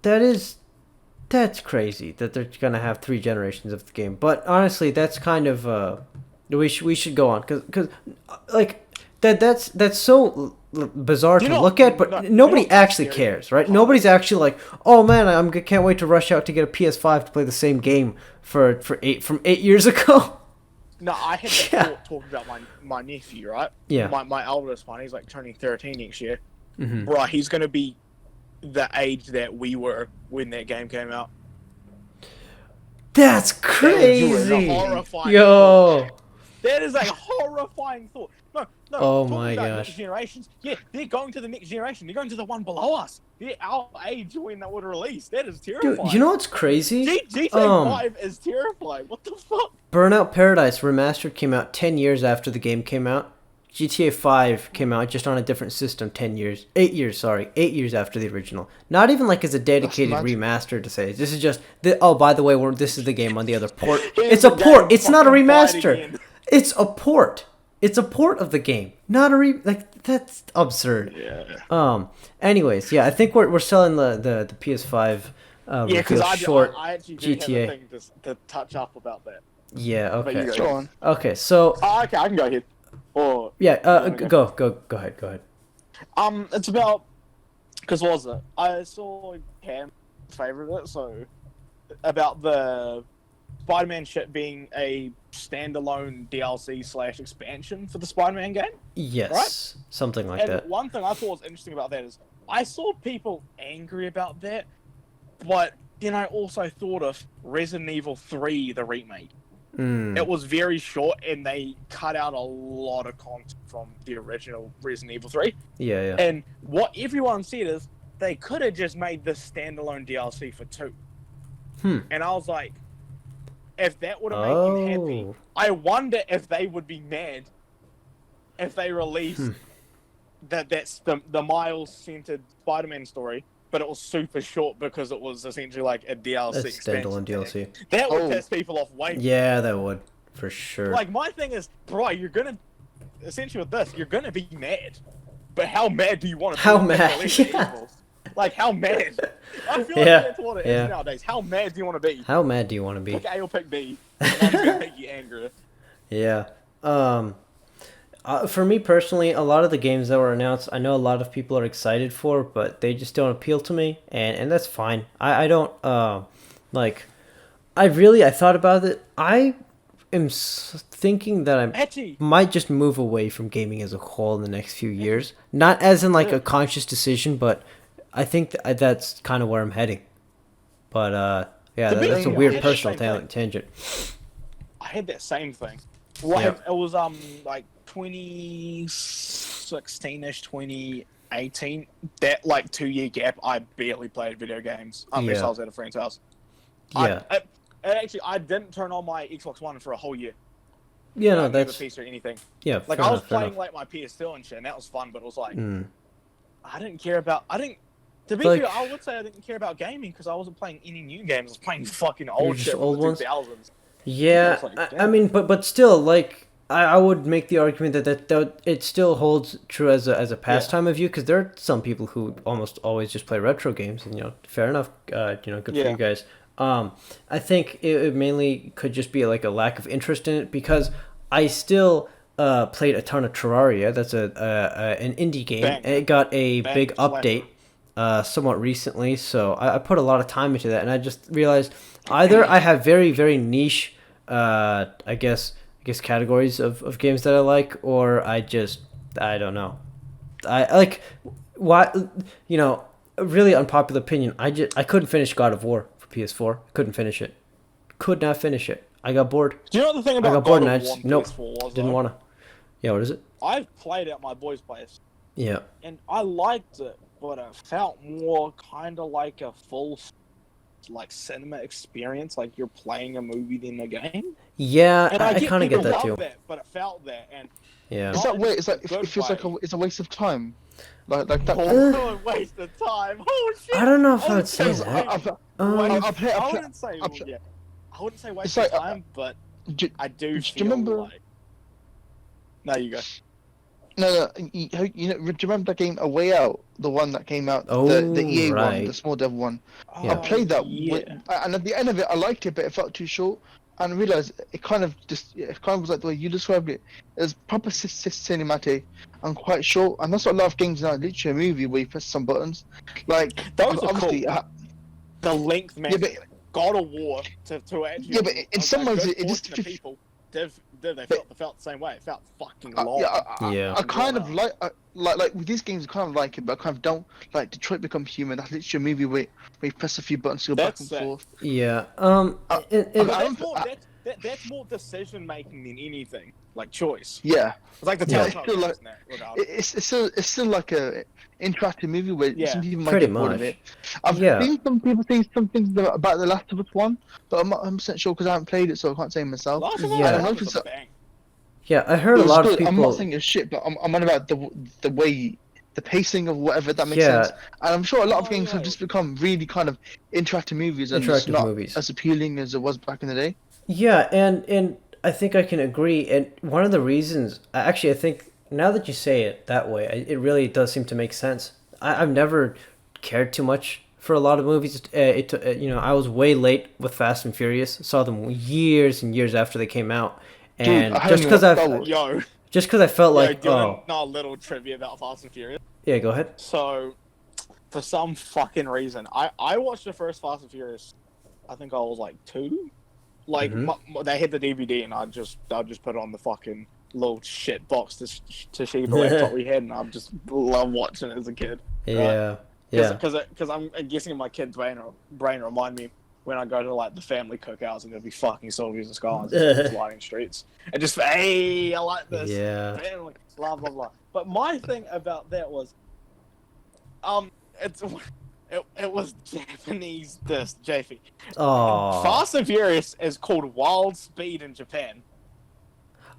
that's crazy that they're gonna have 3 generations of the game. But honestly, that's kind of we should go on because like that's so bizarre to look at, but nobody actually cares, right? Nobody's actually like, oh man, I can't wait to rush out to get a PS5 to play the same game from 8 years ago. No, I had that talk about my nephew, right? Yeah. My eldest one, he's like turning 13 next year. Mm-hmm. Bro, he's gonna be the age that we were when that game came out. That's That crazy. is a horrifying Yo. thought. That is a horrifying thought. No, Oh talking my about gosh. next generations. Yeah, they're going to the next generation. They're going to the one below us. They're our age when that would release. That is terrifying. Dude, you know what's crazy? GTA 5 is terrifying. What the fuck? Burnout Paradise Remastered came out 10 years after the game came out. GTA 5 came out just on a different system 8 years after the original. Not even like as a dedicated remaster to say. This is just, by the way, this is the game on the other port. It's a port. It's not a remaster. It's a port. It's a port of the game. Not a that's absurd. Yeah. Anyways, yeah, I think we're selling the PS5 yeah, because I actually do GTA. have a thing to touch up about that. Yeah, okay. Go on. Okay, so Okay, I can go ahead. Or yeah, go ahead. It's about, because what was it? I saw Cam favorite it, so about the Spider-Man shit being a standalone DLC / expansion for the Spider-Man game. Yes, right? Something like And that. one thing I thought was interesting about that is I saw people angry about that, but then I also thought of Resident Evil 3, the remake. It was very short, and they cut out a lot of content from the original Resident Evil 3. Yeah. And what everyone said is they could have just made this standalone DLC for 2. And I was like, if that would have made you happy, I wonder if they would be mad if they released that's the Miles-centered Spider-Man story, but it was super short because it was essentially like a DLC standalone DLC. That would piss people off way more. Yeah, that would, for sure. Like, my thing is, bro, you're gonna, essentially with this, you're gonna be mad. But how mad do you want to be? How mad? Yeah. Like, how mad? I feel like that's what it is nowadays. How mad do you want to be? How mad do you want to be? Pick A or pick B. One's gonna make you angry. Yeah. For me personally, a lot of the games that were announced, I know a lot of people are excited for, but they just don't appeal to me, and that's fine. I don't I thought about it. I am thinking that I might just move away from gaming as a whole in the next few years. Not as in like a conscious decision, but I think that's kind of where I'm heading. But yeah, that's a weird personal tangent. I had that same thing. Like, it was like 2016ish, 2018. That like 2-year gap, I barely played video games unless I was at a friend's house. Yeah. I didn't turn on my Xbox One for a whole year. Yeah, no, that's PC or anything. Yeah, like I was playing like my PS2 and shit, and that was fun. But it was like I didn't care about. To be fair, I would say I didn't care about gaming because I wasn't playing any new games. I was playing fucking old shit from the 2000s. Yeah, I mean, but still, like, I would make the argument that it still holds true as a pastime of you, because there are some people who almost always just play retro games, and fair enough, good for you guys. I think it mainly could just be like a lack of interest in it, because I still played a ton of Terraria. That's an indie game. It got a big update somewhat recently, so I put a lot of time into that, and I just realized either I have very, very niche, I guess categories of games that I like, or I don't know. I like, why, really unpopular opinion. I couldn't finish God of War for PS4. Couldn't finish it. Could not finish it. I got bored. Do you know the thing about God of War PS4 didn't want to. Yeah, what is it? I've played at my boy's place. Yeah. And I liked it, but it felt more kind of like a full, like, cinema experience, like you're playing a movie than a game. Yeah, and I kind of get that too. But it felt that, and yeah. Is that way? Is that? It feels like it's a waste of time. Like that. Oh, waste of time. Oh shit! I don't know if I would say that. I wouldn't say. Yeah, I wouldn't say waste of time, but I do feel remember? Like. No, you go. No. Do you remember that game A Way Out? The one that came out, the EA one, the Small Devil one. I played that, and at the end of it, I liked it, but it felt too short. And I realized it kind of was like the way you described it. It was proper cinematic and quite short. And that's what a lot of games now. Literally a movie where you press some buttons. Like those are cool. The length, man. Yeah, but, God of War to actually. Yeah, but in some ways it just. they felt the same way. It felt fucking long. I kind of like with these games, I kind of like it, but I kind of don't like Detroit Become Human. That's literally a movie where you press a few buttons to go back and forth. Yeah. That's more decision making than anything, like choice. Yeah. It's like the Telltale games in that regard. It's still like a interactive movie where some people might pretty get bored much. of it. I've seen some people say some things about the Last of Us one, but I'm not 100% sure because I haven't played it, so I can't say myself. Last of Us was a bang. Yeah, I heard a It was lot good. of people. I'm not saying it's shit, but I'm on about the way, the pacing of whatever, that makes sense. And I'm sure a lot of games have just become really kind of interactive movies and it's not as appealing as it was back in the day. Yeah, and I think I can agree. And one of the reasons, actually, I think now that you say it that way, it really does seem to make sense. I've never cared too much for a lot of movies. I was way late with Fast and Furious. Saw them years and years after they came out, and Dude, just because I felt like, do you know a little trivia about Fast and Furious? Yeah, go ahead. So, for some fucking reason, I watched the first Fast and Furious. I think I was like 2. Like they had the DVD, and I just put it on the fucking little shit box Toshiba laptop we had, and I just love watching it as a kid. Yeah, yeah. Because I'm guessing my kid's brain remind me when I go to like the family cookouts and there'll be fucking Sylvia's and Skies and sliding streets, and just hey, I like this. Yeah. Family, blah blah blah. But my thing about that was, it was Japanese. This JP. Oh. Fast and Furious is called Wild Speed in Japan.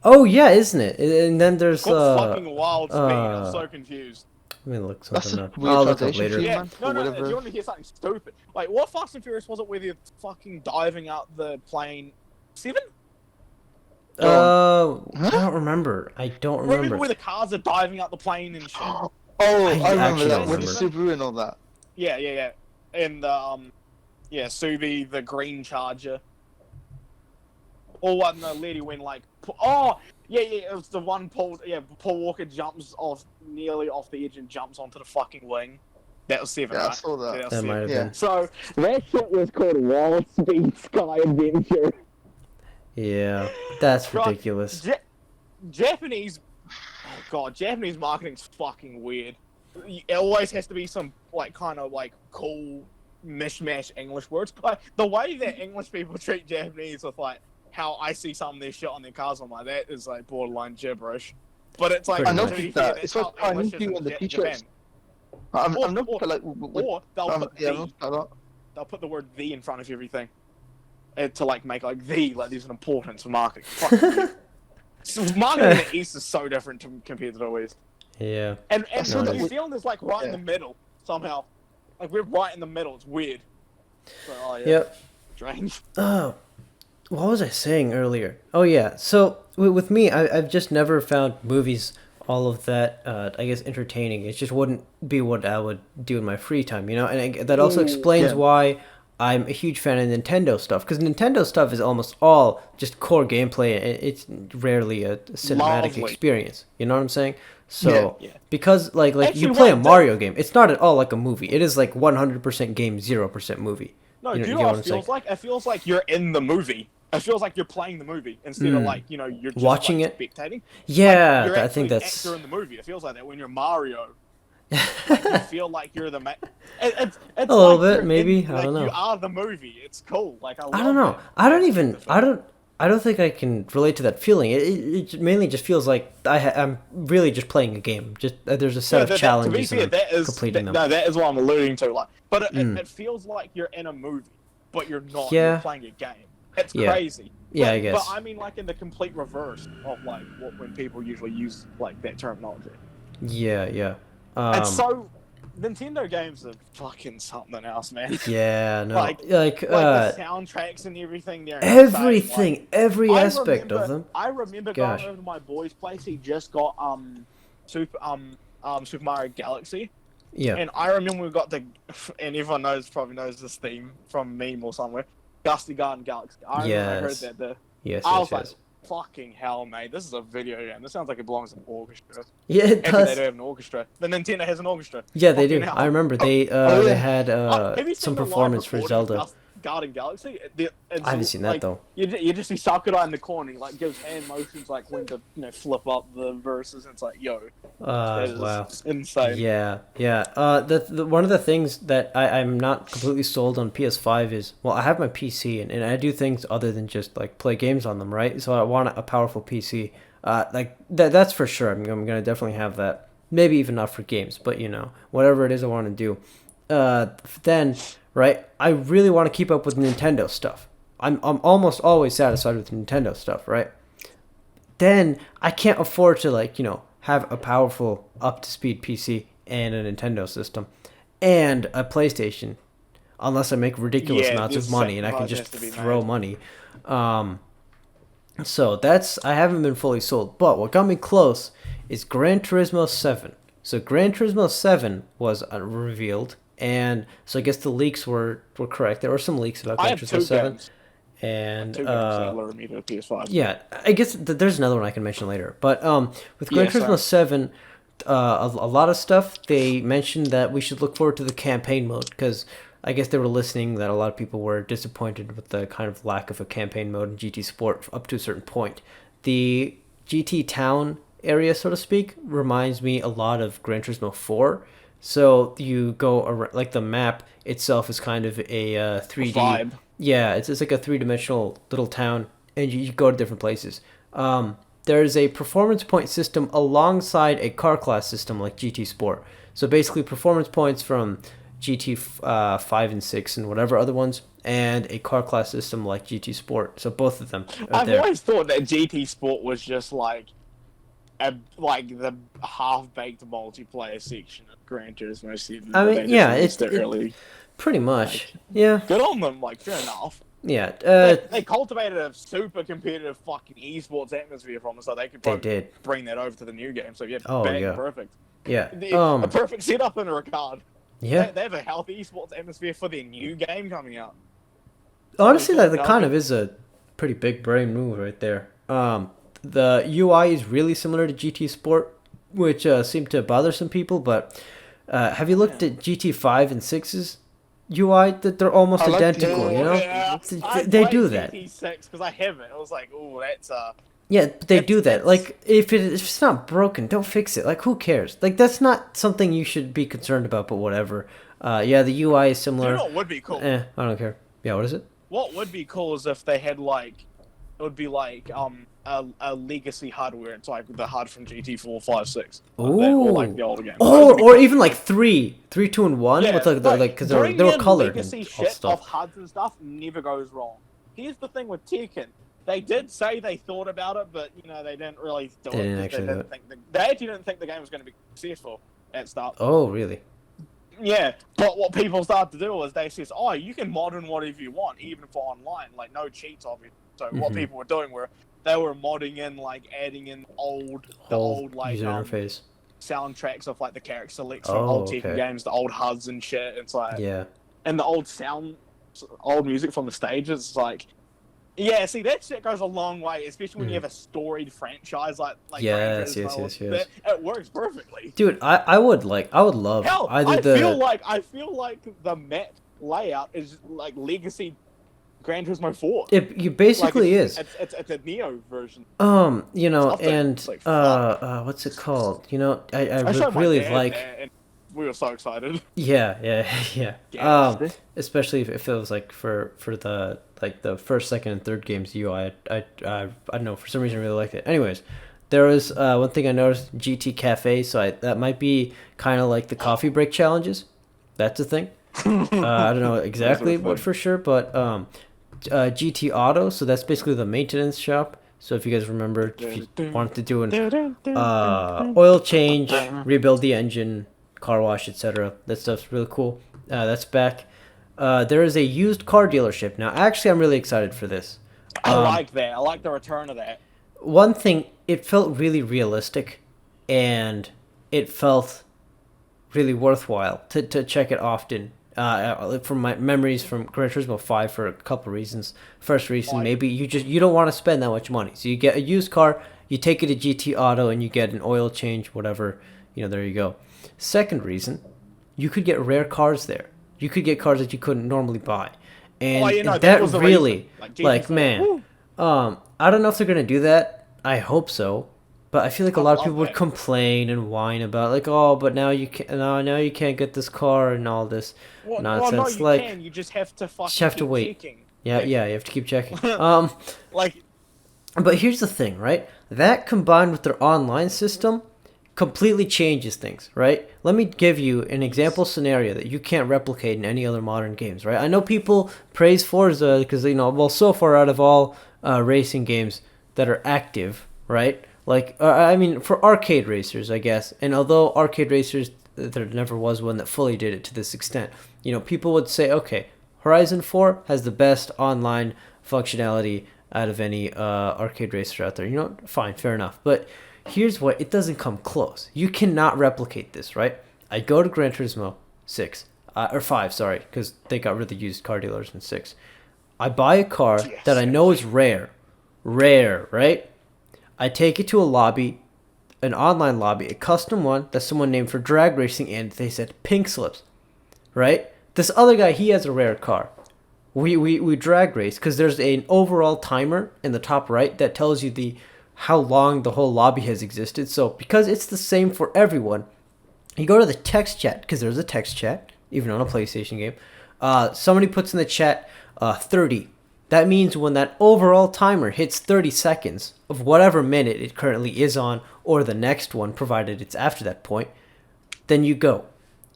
Oh yeah, isn't it? And then there's It's called fucking Wild Speed. I'm so confused. Let me look something up. Weird I'll look up later. Yeah, no. Do you want to hear something stupid? Like, what Fast and Furious was it? Where they're fucking diving out the plane? 7? I don't remember. Remember where the cars are diving out the plane and shit? Oh, I remember that with the remember. Subaru and all that. Yeah. And Subi, the green Charger. Or when the lady went like, it was the one Paul Walker jumps nearly off the edge and jumps onto the fucking wing. That was 7, right? I saw that. That might have been. So, that shit was called Wild Speed Sky Adventure. Yeah, that's ridiculous. Japanese marketing's fucking weird. It always has to be some like kind of like cool mishmash English words. Like the way that English people treat Japanese with like how I see some of their shit on their cars, I'm like, that is like borderline gibberish. But it's like I noticed that. It's like Chinese people in the t-shirts. I'm not like. Or they'll put the word "the" in front of everything, to like make like "the" like there's an importance for marketing. So marketing in the East is so different compared to the West. Yeah. And New Zealand is like right in the middle somehow. Like we're right in the middle. It's weird. So, Yep. Strange. Oh, what was I saying earlier? Oh yeah. So with me, I've just never found movies all of that. I guess entertaining. It just wouldn't be what I would do in my free time. And that also explains why I'm a huge fan of Nintendo stuff, because Nintendo stuff is almost all just core gameplay. It's rarely a cinematic experience. You know what I'm saying? So because like actually, you play a Mario game, it's not at all like a movie. It is like 100% game, 0% movie. No, do you know what it feels like? It feels like you're in the movie. It feels like you're playing the movie instead of like you're just watching like, it, spectating. Yeah, like, I think that's actor in the movie. It feels like that when you're Mario. Like, you feel like you're the it's a little bit, maybe. I don't know. You are the movie. It's cool. Like I don't know. That. I don't think I can relate to that feeling. It mainly just feels like I'm really just playing a game. Just there's a set of challenges and completing them. No, that is what I'm alluding to. Like, but it feels like you're in a movie, but you're not. You're playing a game. It's crazy. I guess. But I mean, like in the complete reverse of like when people usually use like that terminology. Yeah. And so, Nintendo games are fucking something else, man. Yeah, no. like the soundtracks and everything. Everything, like, every aspect of them. I remember going over to my boy's place. He just got Super Mario Galaxy. Yeah. And I remember we got and everyone probably knows this theme from meme or somewhere. Dusty Garden Galaxy. I heard that. I was like, fucking hell, mate. This is a video game. This sounds like it belongs in an orchestra. Yeah, it does. They do have an orchestra. The Nintendo has an orchestra. Yeah, they do. I remember they had some performance for Zelda. Garden Galaxy. I haven't seen that though. You just see Sakurai in the corner, he, like gives hand motions like when to flip up the verses. And it's like, yo, that is wow, insane. Yeah. The one of the things that I'm not completely sold on PS5 is, well, I have my PC and I do things other than just like play games on them, right? So I want a powerful PC. Like that's for sure. I'm gonna definitely have that. Maybe even not for games, but whatever it is I want to do. Then, right, I really want to keep up with Nintendo stuff. I'm almost always satisfied with Nintendo stuff, right? Then I can't afford to have a powerful up to speed PC and a Nintendo system and a PlayStation unless I make ridiculous amounts of money and I can just throw money. So I haven't been fully sold, but what got me close is Gran Turismo 7. So Gran Turismo 7 was revealed, and so I guess the leaks were correct. There were some leaks about Gran Turismo 7. Games. And PS5. Yeah, I guess there's another one I can mention later. But with Gran Turismo 7, a lot of stuff, they mentioned that we should look forward to the campaign mode, because I guess they were listening that a lot of people were disappointed with the kind of lack of a campaign mode in GT Sport up to a certain point. The GT Town area, so to speak, reminds me a lot of Gran Turismo 4. So you go around, like the map itself is kind of a 3D vibe. Yeah, it's like a three-dimensional little town, and you go to different places. There's a performance point system alongside a car class system like GT Sport. So basically, performance points from GT 5 and 6 and whatever other ones, and a car class system like GT Sport. So both of them are there. I've always thought that GT Sport was just like the half-baked multiplayer section of Gran Turismo 7. I mean, yeah, it's pretty much. Yeah. Good on them, fair enough. Yeah. They cultivated a super competitive fucking esports atmosphere from us, so they could bring that over to the new game. So yeah, perfect. Yeah. A perfect setup in a regard. Yeah. They have a healthy esports atmosphere for their new game coming out. Honestly, that kind of is a pretty big brain move right there. The UI is really similar to GT Sport, which seemed to bother some people, but have you looked at GT 5 and 6's UI? That they're almost identical, Yeah, they do that. GT 6 because I haven't. I was like, oh, that's Yeah, they do that. Like, if it's not broken, don't fix it. Like, who cares? Like, that's not something you should be concerned about, but whatever. Yeah, the UI is similar. You know what would be cool? I don't care. Yeah, what is it? What would be cool is if they had, it would be a legacy hardware. It's like the HUD from GT4, 5, 6. Or like the older games. Or even like 3, 2, and 1. Yeah, with because they were colored legacy and shit stuff. Of HUDs and stuff never goes wrong. Here's the thing with Tekken. They did say they thought about it, but they didn't really do it. They actually didn't think the game was going to be successful at start. Oh, really? Yeah, but what people started to do was they says, "Oh, you can mod in whatever you want, even for online, no cheats, obviously." So what people were doing were they were modding in, adding in the old user interface soundtracks of the character selects from old Tekken games, the old HUDs and shit. It's and the old music from the stages. It's yeah, see, that shit goes a long way, especially when you have a storied franchise like yes. It works perfectly. Dude, I would love I feel like the map layout is legacy Gran Turismo 4. It basically is. It's a Neo version. What's it called? I really like. And we were so excited. Yeah. Especially if it was for the the first, second, and third games UI. I don't know, for some reason I really liked it. Anyways, there was one thing I noticed: GT Cafe. So that might be kind of like the coffee break challenges. That's a thing. I don't know exactly what for sure, but GT Auto. So that's basically the maintenance shop. So if you guys remember, if you wanted to do an oil change, rebuild the engine, car wash, etc. That stuff's really cool. That's back. There is a used car dealership. Now, actually, I'm really excited for this. I like that. I like the return of that. One thing, it felt really realistic, and it felt really worthwhile to check it often. From my memories from Gran Turismo 5 for a couple reasons. First reason, maybe you don't want to spend that much money. So you get a used car, you take it to GT Auto, and you get an oil change, whatever. There you go. Second reason, you could get rare cars there. You could get cars that you couldn't normally buy. And that that was the really, reason. like, man, I don't know if they're gonna do that. I hope so, but I feel like a lot of people would complain and whine about like, oh, but now you can't, now you can't get this car and all this nonsense. Well, no, you like, can. You just have to fucking have to keep wait. checking. Yeah, you have to keep checking. Like, but here's the thing, right? That combined with their online system completely changes things, right? Let me give you an example scenario that you can't replicate in any other modern games, right? I know people praise Forza because, so far out of all racing games that are active, right? Like, I mean, for arcade racers, I guess. And although arcade racers, there never was one that fully did it to this extent. People would say, okay, Horizon 4 has the best online functionality out of any arcade racer out there. Fine, fair enough. But here's what, it doesn't come close. You cannot replicate this, right? I go to Gran Turismo 6, or 5, sorry, because they got rid of the used car dealers in 6. I buy a car that I know is rare, right? I take it to a lobby, an online lobby, a custom one that someone named for drag racing, and they said pink slips, right? This other guy, he has a rare car. We drag race because there's an overall timer in the top right that tells you how long the whole lobby has existed. So because it's the same for everyone, you go to the text chat, because there's a text chat, even on a PlayStation game. Somebody puts in the chat 30. That means when that overall timer hits 30 seconds of whatever minute it currently is on, or the next one, provided it's after that point, then you go.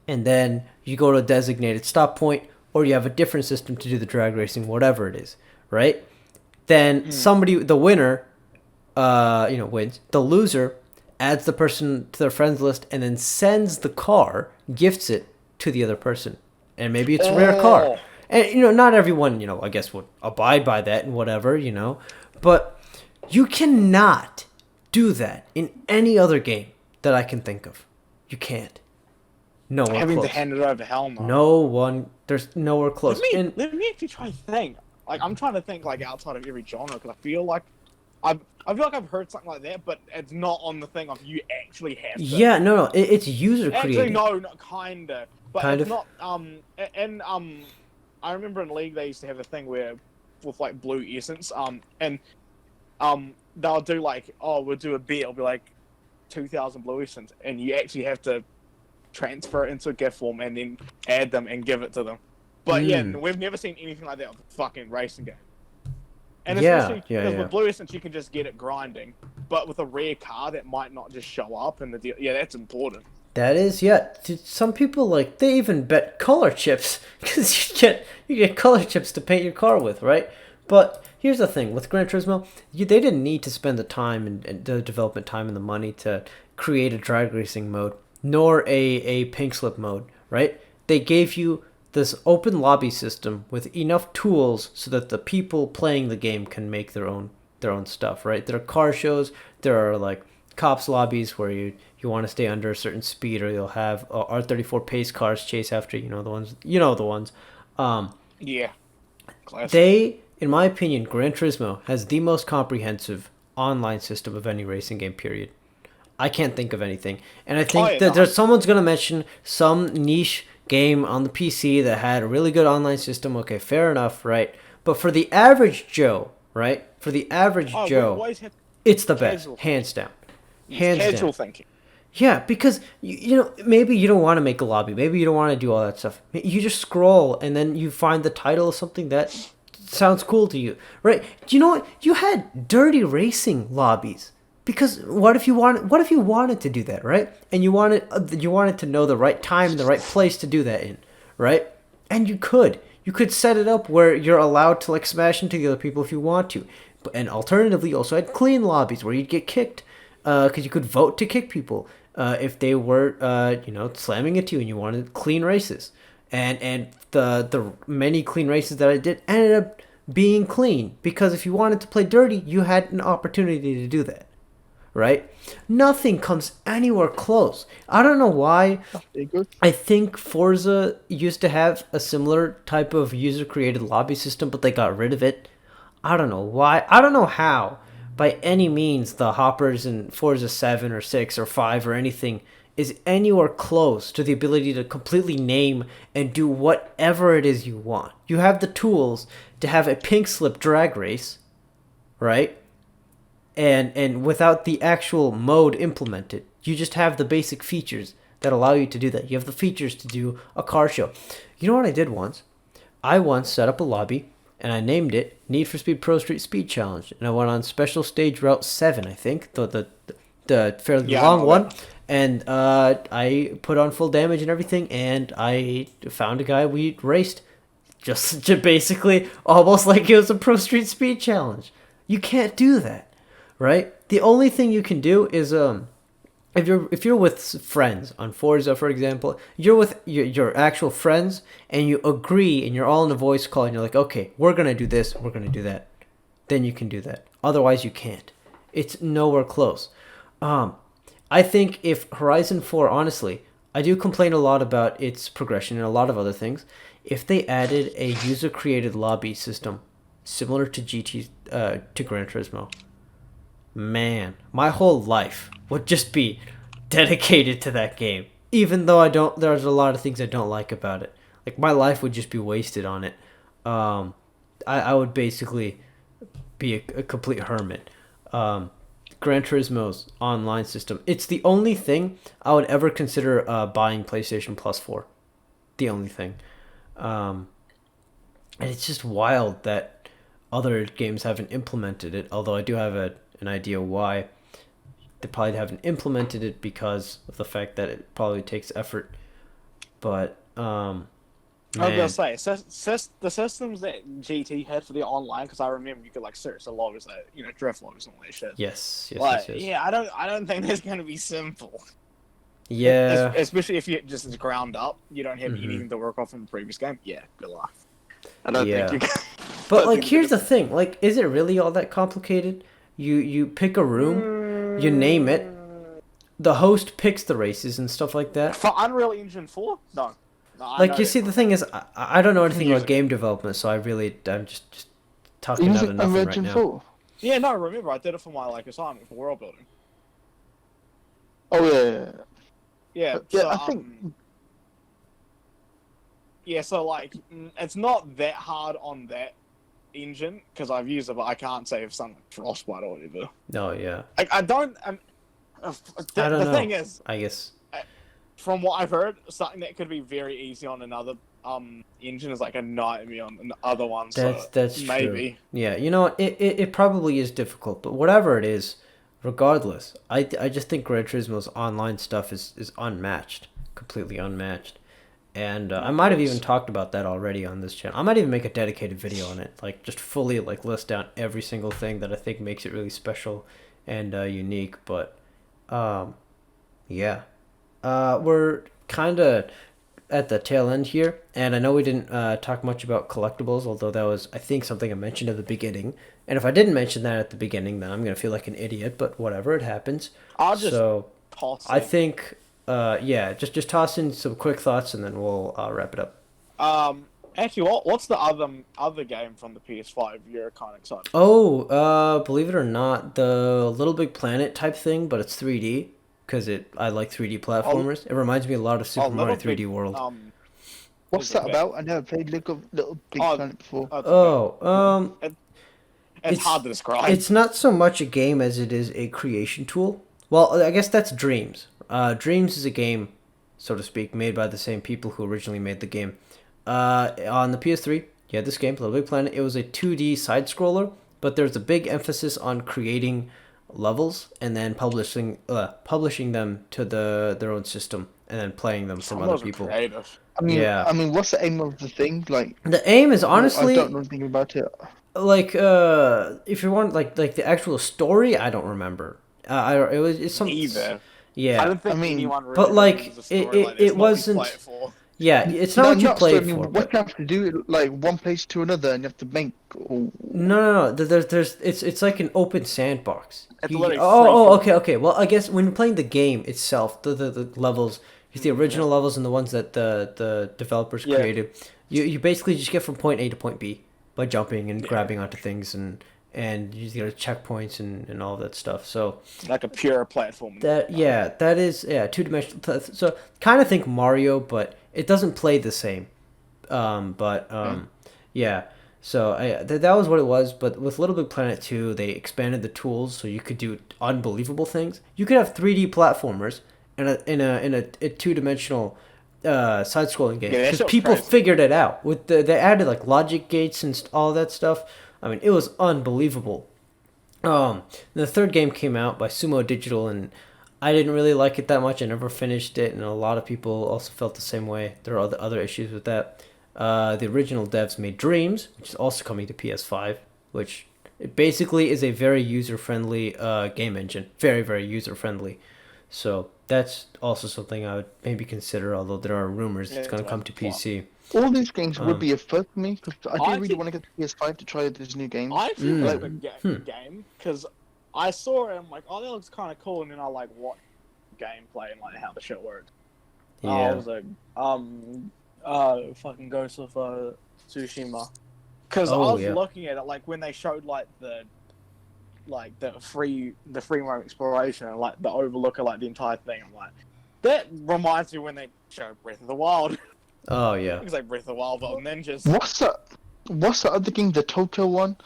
And then you go to a designated stop point, or you have a different system to do the drag racing, whatever it is, right? Then the winner, wins. The loser adds the person to their friends list and then sends the car, gifts it to the other person. And maybe it's a rare car. And, not everyone, I guess would abide by that and whatever, But you cannot do that in any other game that I can think of. You can't. No one having close. To hand it over, hell no. No one. There's nowhere close. Let me actually try to think. Like, I'm trying to think like outside of every genre, because I feel like I've heard something like that, but it's not on the thing of you actually have to. Yeah, no, it's user created. Actually, no, kinda, but kind it's of. not. I remember in League they used to have a thing where with like blue essence, they'll do like, we'll do a bet, it'll be like 2,000 blue essence, and you actually have to transfer it into a gift form and then add them and give it to them. But yeah, we've never seen anything like that with a fucking racing game. And especially because with Blue Essence you can just get it grinding, but with a rare car that might not just show up in the deal. Yeah, that's important. That is, yeah. Some people they even bet color chips because you get color chips to paint your car with, right? But here's the thing with Gran Turismo, they didn't need to spend the time and the development time and the money to create a drag racing mode, nor a pink slip mode, right? They gave you this open lobby system with enough tools so that the people playing the game can make their own stuff, right? There are car shows, there are like cops lobbies where you want to stay under a certain speed, or you'll have R34 pace cars chase after the ones. Yeah. Classic. In my opinion, Gran Turismo has the most comprehensive online system of any racing game, period. I can't think of anything. And I think that someone's going to mention some niche game on the PC that had a really good online system. Okay, fair enough, right? But for the average Joe, right? For the average Joe, it's the best, hands down. Casual thinking. Yeah, because maybe you don't want to make a lobby, maybe you don't want to do all that stuff. You just scroll and then you find the title of something that sounds cool to you, right? Do you know what? You had dirty racing lobbies. Because what if you wanted to do that, right? And you wanted to know the right time and the right place to do that in, right? And you could set it up where you're allowed to smash into the other people if you want to. And alternatively, you also had clean lobbies where you'd get kicked, because you could vote to kick people if they were slamming at you and you wanted clean races. And the many clean races that I did ended up being clean, because if you wanted to play dirty, you had an opportunity to do that. Right? Nothing comes anywhere close. I don't know why. I think Forza used to have a similar type of user-created lobby system, but they got rid of it. I don't know why. I don't know how. By any means, the hoppers in Forza 7 or 6 or 5 or anything is anywhere close to the ability to completely name and do whatever it is you want. You have the tools to have a pink slip drag race, right? And without the actual mode implemented, you just have the basic features that allow you to do that. You have the features to do a car show. You know what I did once? I once set up a lobby, and I named it Need for Speed Pro Street Speed Challenge. And I went on Special Stage Route 7, I think, the fairly long one. And I put on full damage and everything, and I found a guy we raced. Just basically almost like it was a Pro Street Speed Challenge. You can't do that, right? The only thing you can do is if you're with friends on Forza, for example, you're with your actual friends and you agree and you're all in a voice call and you're like, okay, we're gonna do this, we're gonna do that, then you can do that. Otherwise, you can't. It's nowhere close. I think if Horizon 4, honestly, I do complain a lot about its progression and a lot of other things. If they added a user-created lobby system similar to to Gran Turismo, man, my whole life would just be dedicated to that game. Even though there's a lot of things I don't like about it. Like, my life would just be wasted on it. I would basically be a complete hermit. Gran Turismo's online system, it's the only thing I would ever consider buying PlayStation Plus for. The only thing. And it's just wild that other games haven't implemented it, although I do have an idea why. They probably haven't implemented it because of the fact that it probably takes effort. But I was gonna say, the systems that GT had for the online, because I remember you could like search the logs, that draft logs and all that shit. Yes. Yeah, I don't think that's gonna be simple. Yeah. Especially if you just is ground up, you don't have anything to work off from the previous game. Yeah, good luck. I don't think you can. But like, here's the thing: like, is it really all that complicated? You pick a room, you name it, the host picks the races and stuff like that. For Unreal Engine 4, no. Like, you see, the thing is, I don't know anything about game development, so I'm just talking out of nothing right now. 4? Yeah, no, remember, I did it for my assignment for world building. Oh yeah. Yeah, yeah. So, I think. Yeah, so it's not that hard on that engine because I've used it, but I can't say if something Frostbite or whatever. No, yeah. I don't. I don't know. The thing is, I guess. From what I've heard, something that could be very easy on another engine is like a nightmare on the other one. That's maybe. True. Yeah, you know, it probably is difficult, but whatever it is, regardless, I just think Gran Turismo's online stuff is unmatched, completely unmatched. And I might have even talked about that already on this channel. I might even make a dedicated video on it, like just fully list down every single thing that I think makes it really special and unique. But yeah, we're kind of at the tail end here, and I know we didn't talk much about collectibles, although that was, I think, something I mentioned at the beginning. And if I didn't mention that at the beginning, then I'm gonna feel like an idiot. But whatever, it happens. I think. Yeah, just toss in some quick thoughts and then we'll wrap it up. Actually, what's the other game from the PS5 you're kind of excited? Oh, believe it or not, the Little Big Planet type thing, but it's 3D because I like 3D platformers. It reminds me a lot of Super Mario 3D World. What's that about? I never played Little Big Planet before. It's hard to describe. It's not so much a game as it is a creation tool. Well, I guess that's Dreams. Dreams is a game, so to speak, made by the same people who originally made the game. On the PS3, you had this game, Little Big Planet. It was a 2D side-scroller, but there's a big emphasis on creating levels and then publishing them to their own system and then playing them from other people. Creative. I mean, what's the aim of the thing? Like, the aim is honestly, I don't know anything about it. Like, if you want like the actual story, I don't remember. It's some. Either. Yeah, I don't think anyone really but like it wasn't. Yeah, it's not what you play it for. What you have to do, like one place to another, and you have to make. No. There's it's like an open sandbox. It's Okay. Well, I guess when you're playing the game itself, the levels, it's the original levels and the ones that the developers created. You basically just get from point A to point B by jumping and grabbing onto things and and you get checkpoints and all that stuff. So like a pure platform. that is 2-dimensional. So kind of think Mario, but it doesn't play the same. Yeah. So that was what it was. But with Little Big Planet 2, they expanded the tools so you could do unbelievable things. You could have 3D platformers in a 2-dimensional side-scrolling game, because people figured it out. They added like logic gates and all that stuff. I mean, it was unbelievable. The third game came out by Sumo Digital, and I didn't really like it that much. I never finished it, and a lot of people also felt the same way. There are other issues with that. The original devs made Dreams, which is also coming to PS5, which it basically is a very user-friendly game engine. Very, very user-friendly. So that's also something I would maybe consider, although there are rumors it's going to come to PC. All these games would be a first for me, because I do really want to get the PS5 to try these new games. I feel like a game, because I saw it and I'm like, oh, that looks kind of cool, and then I like watch gameplay and like how the shit works. Yeah. I was like, fucking Ghost of Tsushima, because I was looking at it like when they showed like the free roam exploration and like the overlook of like the entire thing. I'm like, that reminds me when they showed Breath of the Wild. Oh yeah. It's like Breath of the Wild, but then just what's the other game? The Tokyo one.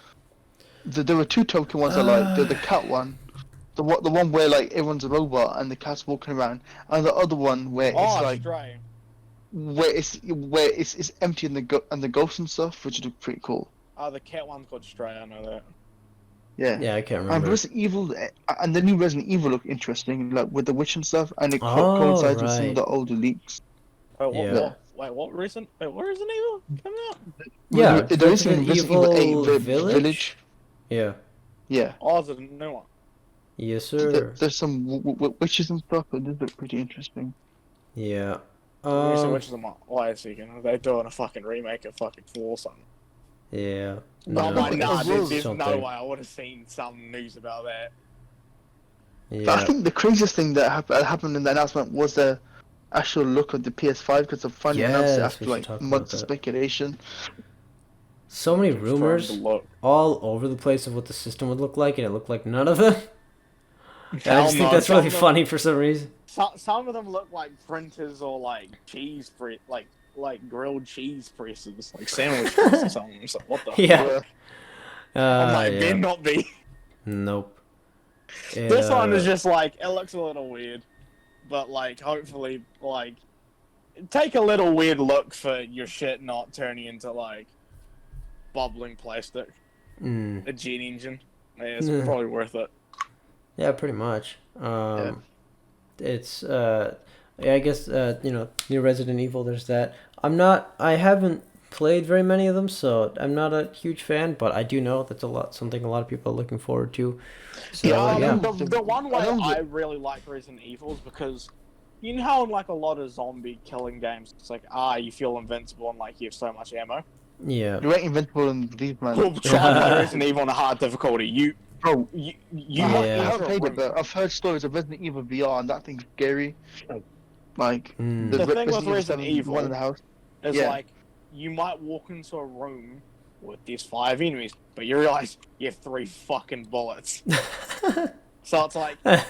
There were two Tokyo ones. I like the cat one. The one where like everyone's a robot and the cat's walking around, and the other one where it's like Stray. where it's empty and the ghosts and stuff, which is pretty cool. Oh, the cat one's called Stray. I know that. Yeah, I can't remember. And Resident Evil, and the new Resident Evil look interesting, like with the witch and stuff, and it coincides with some of the older leaks. What Resident Evil coming out? Yeah, Resident Evil 8 Village. Yeah. Yeah. Oh, it's a new one. Yes, sir. There's some witches and stuff, but this looks pretty interesting. Yeah. Witches and why is they're doing a fucking remake of fucking 4 or something. Yeah. There's no way I would have seen some news about that. Yeah. I think the craziest thing that happened in the announcement was the actual look of the PS5, because they finally announced it after like months of speculation. So many rumors all over the place of what the system would look like, and it looked like none of them. I just think that's really funny for some reason. Some of them look like printers or like cheese like grilled cheese presses, like sandwich presses or something. So what the fuck? I'm like, better not be. Nope. This one is just like, it looks a little weird, but like hopefully like take a little weird look for your shit not turning into like bubbling plastic. A jet engine. Yeah, it's probably worth it. Yeah, pretty much. It's I guess new Resident Evil, there's that. I haven't played very many of them, so I'm not a huge fan, but I do know that's something a lot of people are looking forward to. So, the one way I really like Resident Evil is because you know how in like a lot of zombie killing games it's like you feel invincible and like you have so much ammo. Yeah. You ain't invincible in these, man. Well, try to play Resident Evil on a hard difficulty. I haven't played it, but I've heard stories of Resident Evil VR, and that thing's scary. Like the thing with Resident Evil one in the house is like you might walk into a room with these 5 enemies, but you realize you have 3 fucking bullets. So it's like a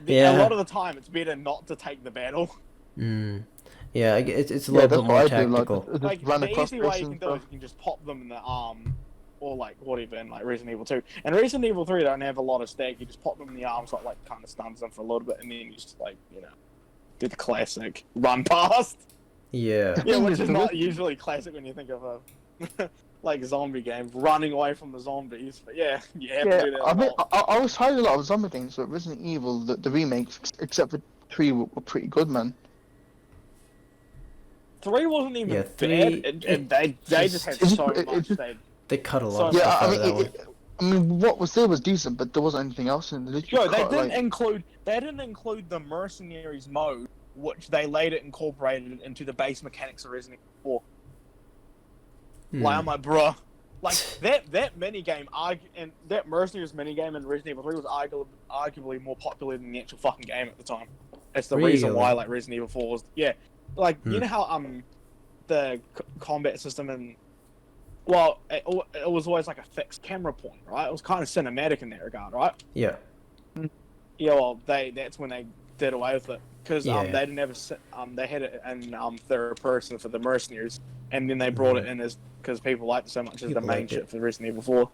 lot of the time it's better not to take the battle. Yeah, it's a little bit more tactical. Like the easy way you can do it is you can just pop them in the arm. Or like whatever in like Resident Evil 2. And Resident Evil 3 don't have a lot of stack, you just pop them in the arms, like kind of stuns them for a little bit, and then you just like, do the classic run past. Yeah. Yeah, which is not usually classic when you think of a like zombie game, running away from the zombies. But you have to do that. I was trying a lot of zombie games, but Resident Evil, the remakes, except for 3 were pretty good, man. 3 wasn't even bad, and they just had so much. They cut a lot of stuff out of that one. I mean, what was there was decent, but there wasn't anything else in it. They didn't include the Mercenaries mode, which they later incorporated into the base mechanics of Resident Evil 4. Like, I'm like, bruh. Like, that minigame, and that Mercenaries minigame in Resident Evil 3 was arguably more popular than the actual fucking game at the time. That's the reason why, like, Resident Evil 4 was... Yeah. Like, you know how, the combat system in Well, it was always like a fixed camera point, right? It was kind of cinematic in that regard, right? Yeah. Yeah, well, that's when they did away with it because Yeah. they didn't have they had it in third person for the mercenaries, and then they brought it in as because people liked it so much as the People main liked shit it. for Resident Evil 4.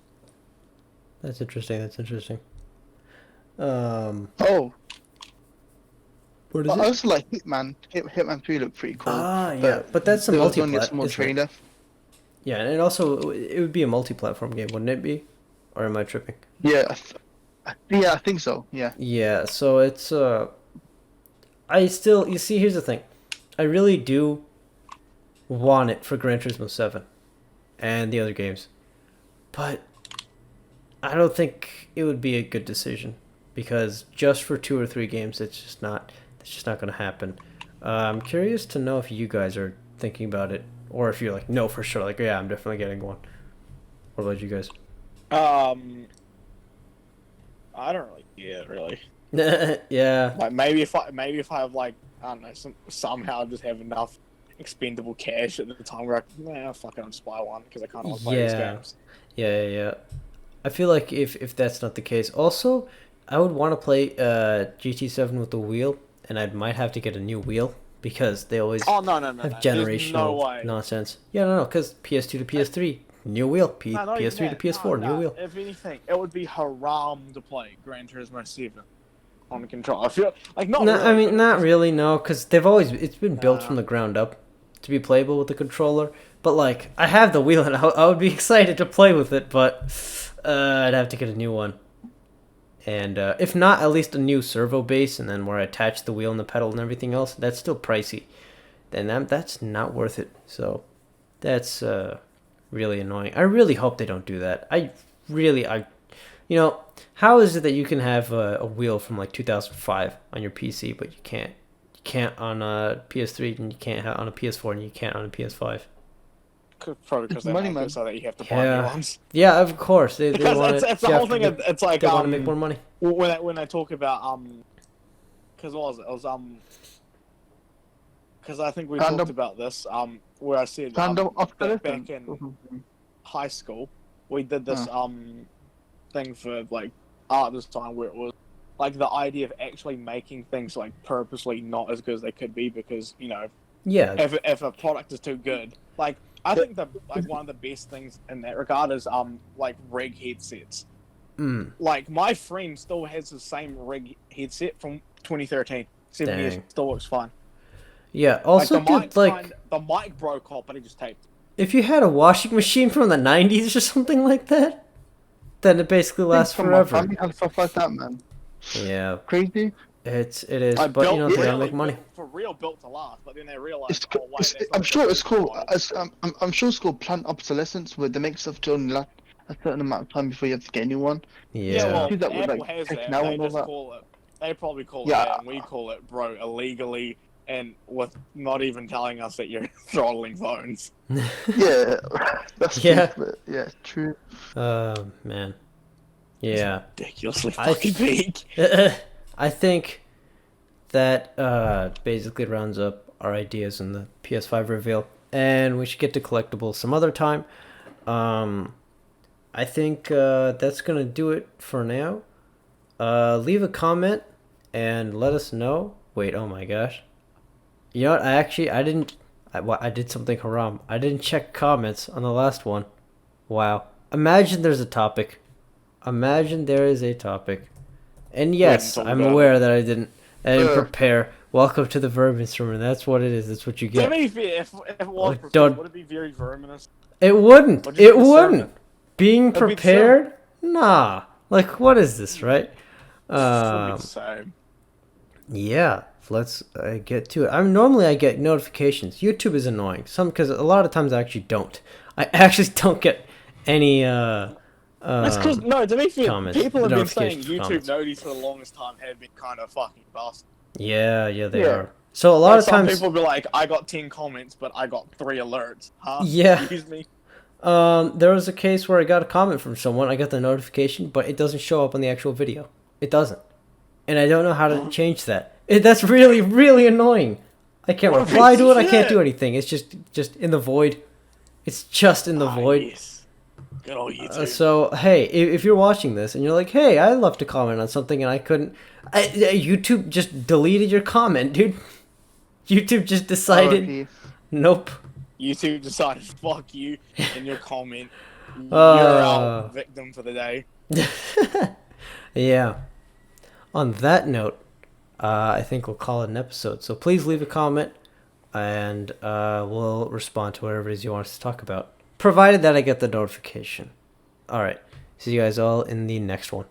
That's interesting. That's interesting. Oh, What is I it? also like Hitman. Hitman 3 looked pretty cool. Ah, yeah, but that's a there was only a multi-plat, small isn't it? trailer. Yeah, and it also it would be a multi-platform game, wouldn't it be? Or am I tripping? Yeah, yeah, I think so. Yeah. Yeah, so it's I still, you see, here's the thing. I really do want it for Gran Turismo 7 and the other games. But I don't think it would be a good decision because just for 2 or 3 games it's just not going to happen. I'm curious to know if you guys are thinking about it or if you're like no for sure like yeah, I'm definitely getting one. What about you guys? I don't really get it, really. Yeah. Like maybe if I have like I don't know somehow just have enough expendable cash at the time where fuck it, I'll just buy one because I kind of want to play these games. Yeah. I feel like if that's not the case, also I would want to play GT7 with the wheel, and I might have to get a new wheel because they always no have There's no generational way. nonsense. Yeah, no, because PS2 to PS3 new wheel, Not even PS3 to that. PS4 new wheel. If anything, it would be haram to play Gran Turismo 7 on the controller. I feel like not. No, really, I mean but not just- really, no, because it's been built Nah. from the ground up to be playable with the controller. But like I have the wheel and I would be excited to play with it, but I'd have to get a new one. And if not, at least a new servo base, and then where I attach the wheel and the pedal and everything else. That's still pricey. Then that's not worth it. So that's really annoying. I really hope they don't do that. You know, how is it that you can have a wheel from like 2005 on your PC, but you can't on a PS3 and you can't have on a PS4 and you can't on a PS5? Probably because they Money, make man. it so that you have to buy Yeah. new ones. Yeah, of course they Because want it's it. the whole thing. It's like They want to make more money. when I talk about because what was it? It was because I think we Random- talked about this where I said Random back in high school we did this thing for like art this time where it was like the idea of actually making things like purposely not as good as they could be because Yeah, if a product is too good, like I think one of the best things in that regard is like rig headsets. Like my friend still has the same rig headset from 2013. 7 years, Dang. still works fine. yeah. Also, like, dude, the mic broke off, but he just taped. if you had a washing machine from the 90s or something like that, then it basically lasts forever. Family and stuff like that, man. Yeah, Crazy. it is, I but you know they really gotta make money. for real built to last, but then they realized, I'm sure it's called. I'm sure it's called planned obsolescence, where they make stuff to only last a certain amount of time before you have to get a new one. Yeah, well, See that with, Apple like, has Tech that. Now They and all just that. call it. They probably call Yeah. it that, and we call it, bro, illegally, and with not even telling us that you're throttling phones. Yeah, that's Yeah. true, but yeah, true. Man, yeah. Ridiculously I- fucking big. I think that basically rounds up our ideas in the PS5 reveal, and we should get to collectibles some other time. I think that's gonna do it for now. Leave a comment and let us know. Wait, oh my gosh. You know what? I did something haram. I didn't check comments on the last one. Wow. Imagine there's a topic. Imagine there is a topic. And yes, talk I'm about aware that I didn't Yeah. prepare. Welcome to the Vermin Sermon. That's what it is. That's what you To get. be fair, if it was Like, prepared, don't- would it be very verminous? It wouldn't. Or just It be the wouldn't. sermon? Being It'd be the prepared? Nah. Like, what is this, right? It would be the same. Yeah. Let's get to it. Normally I get notifications. YouTube is annoying. Because a lot of times I actually don't. I actually don't get any. That's because no. To be fair, comments, people have been saying notifications, YouTube comments. notice for the longest time have been kind of fucking busted. Yeah, they Yeah. are. So a lot Like, of some times. people be like, "I got 10 comments, but I got 3 alerts." Huh? Yeah. Excuse me. There was a case where I got a comment from someone. I got the notification, but it doesn't show up on the actual video. It doesn't, and I don't know how to change that. That's really, really annoying. I can't What a reply piece to of it. I can't shit. do anything. It's just in the void. It's just in the void. Yes. Good old YouTube. So hey, if you're watching this and you're like, hey, I'd love to comment on something and I couldn't, YouTube just deleted your comment, dude. YouTube just decided, RIP. nope. YouTube decided, fuck you, and your comment. You're our victim for the day. Yeah. On that note, I think we'll call it an episode. So please leave a comment, and we'll respond to whatever it is you want us to talk about, provided that I get the notification. All right. See you guys all in the next one.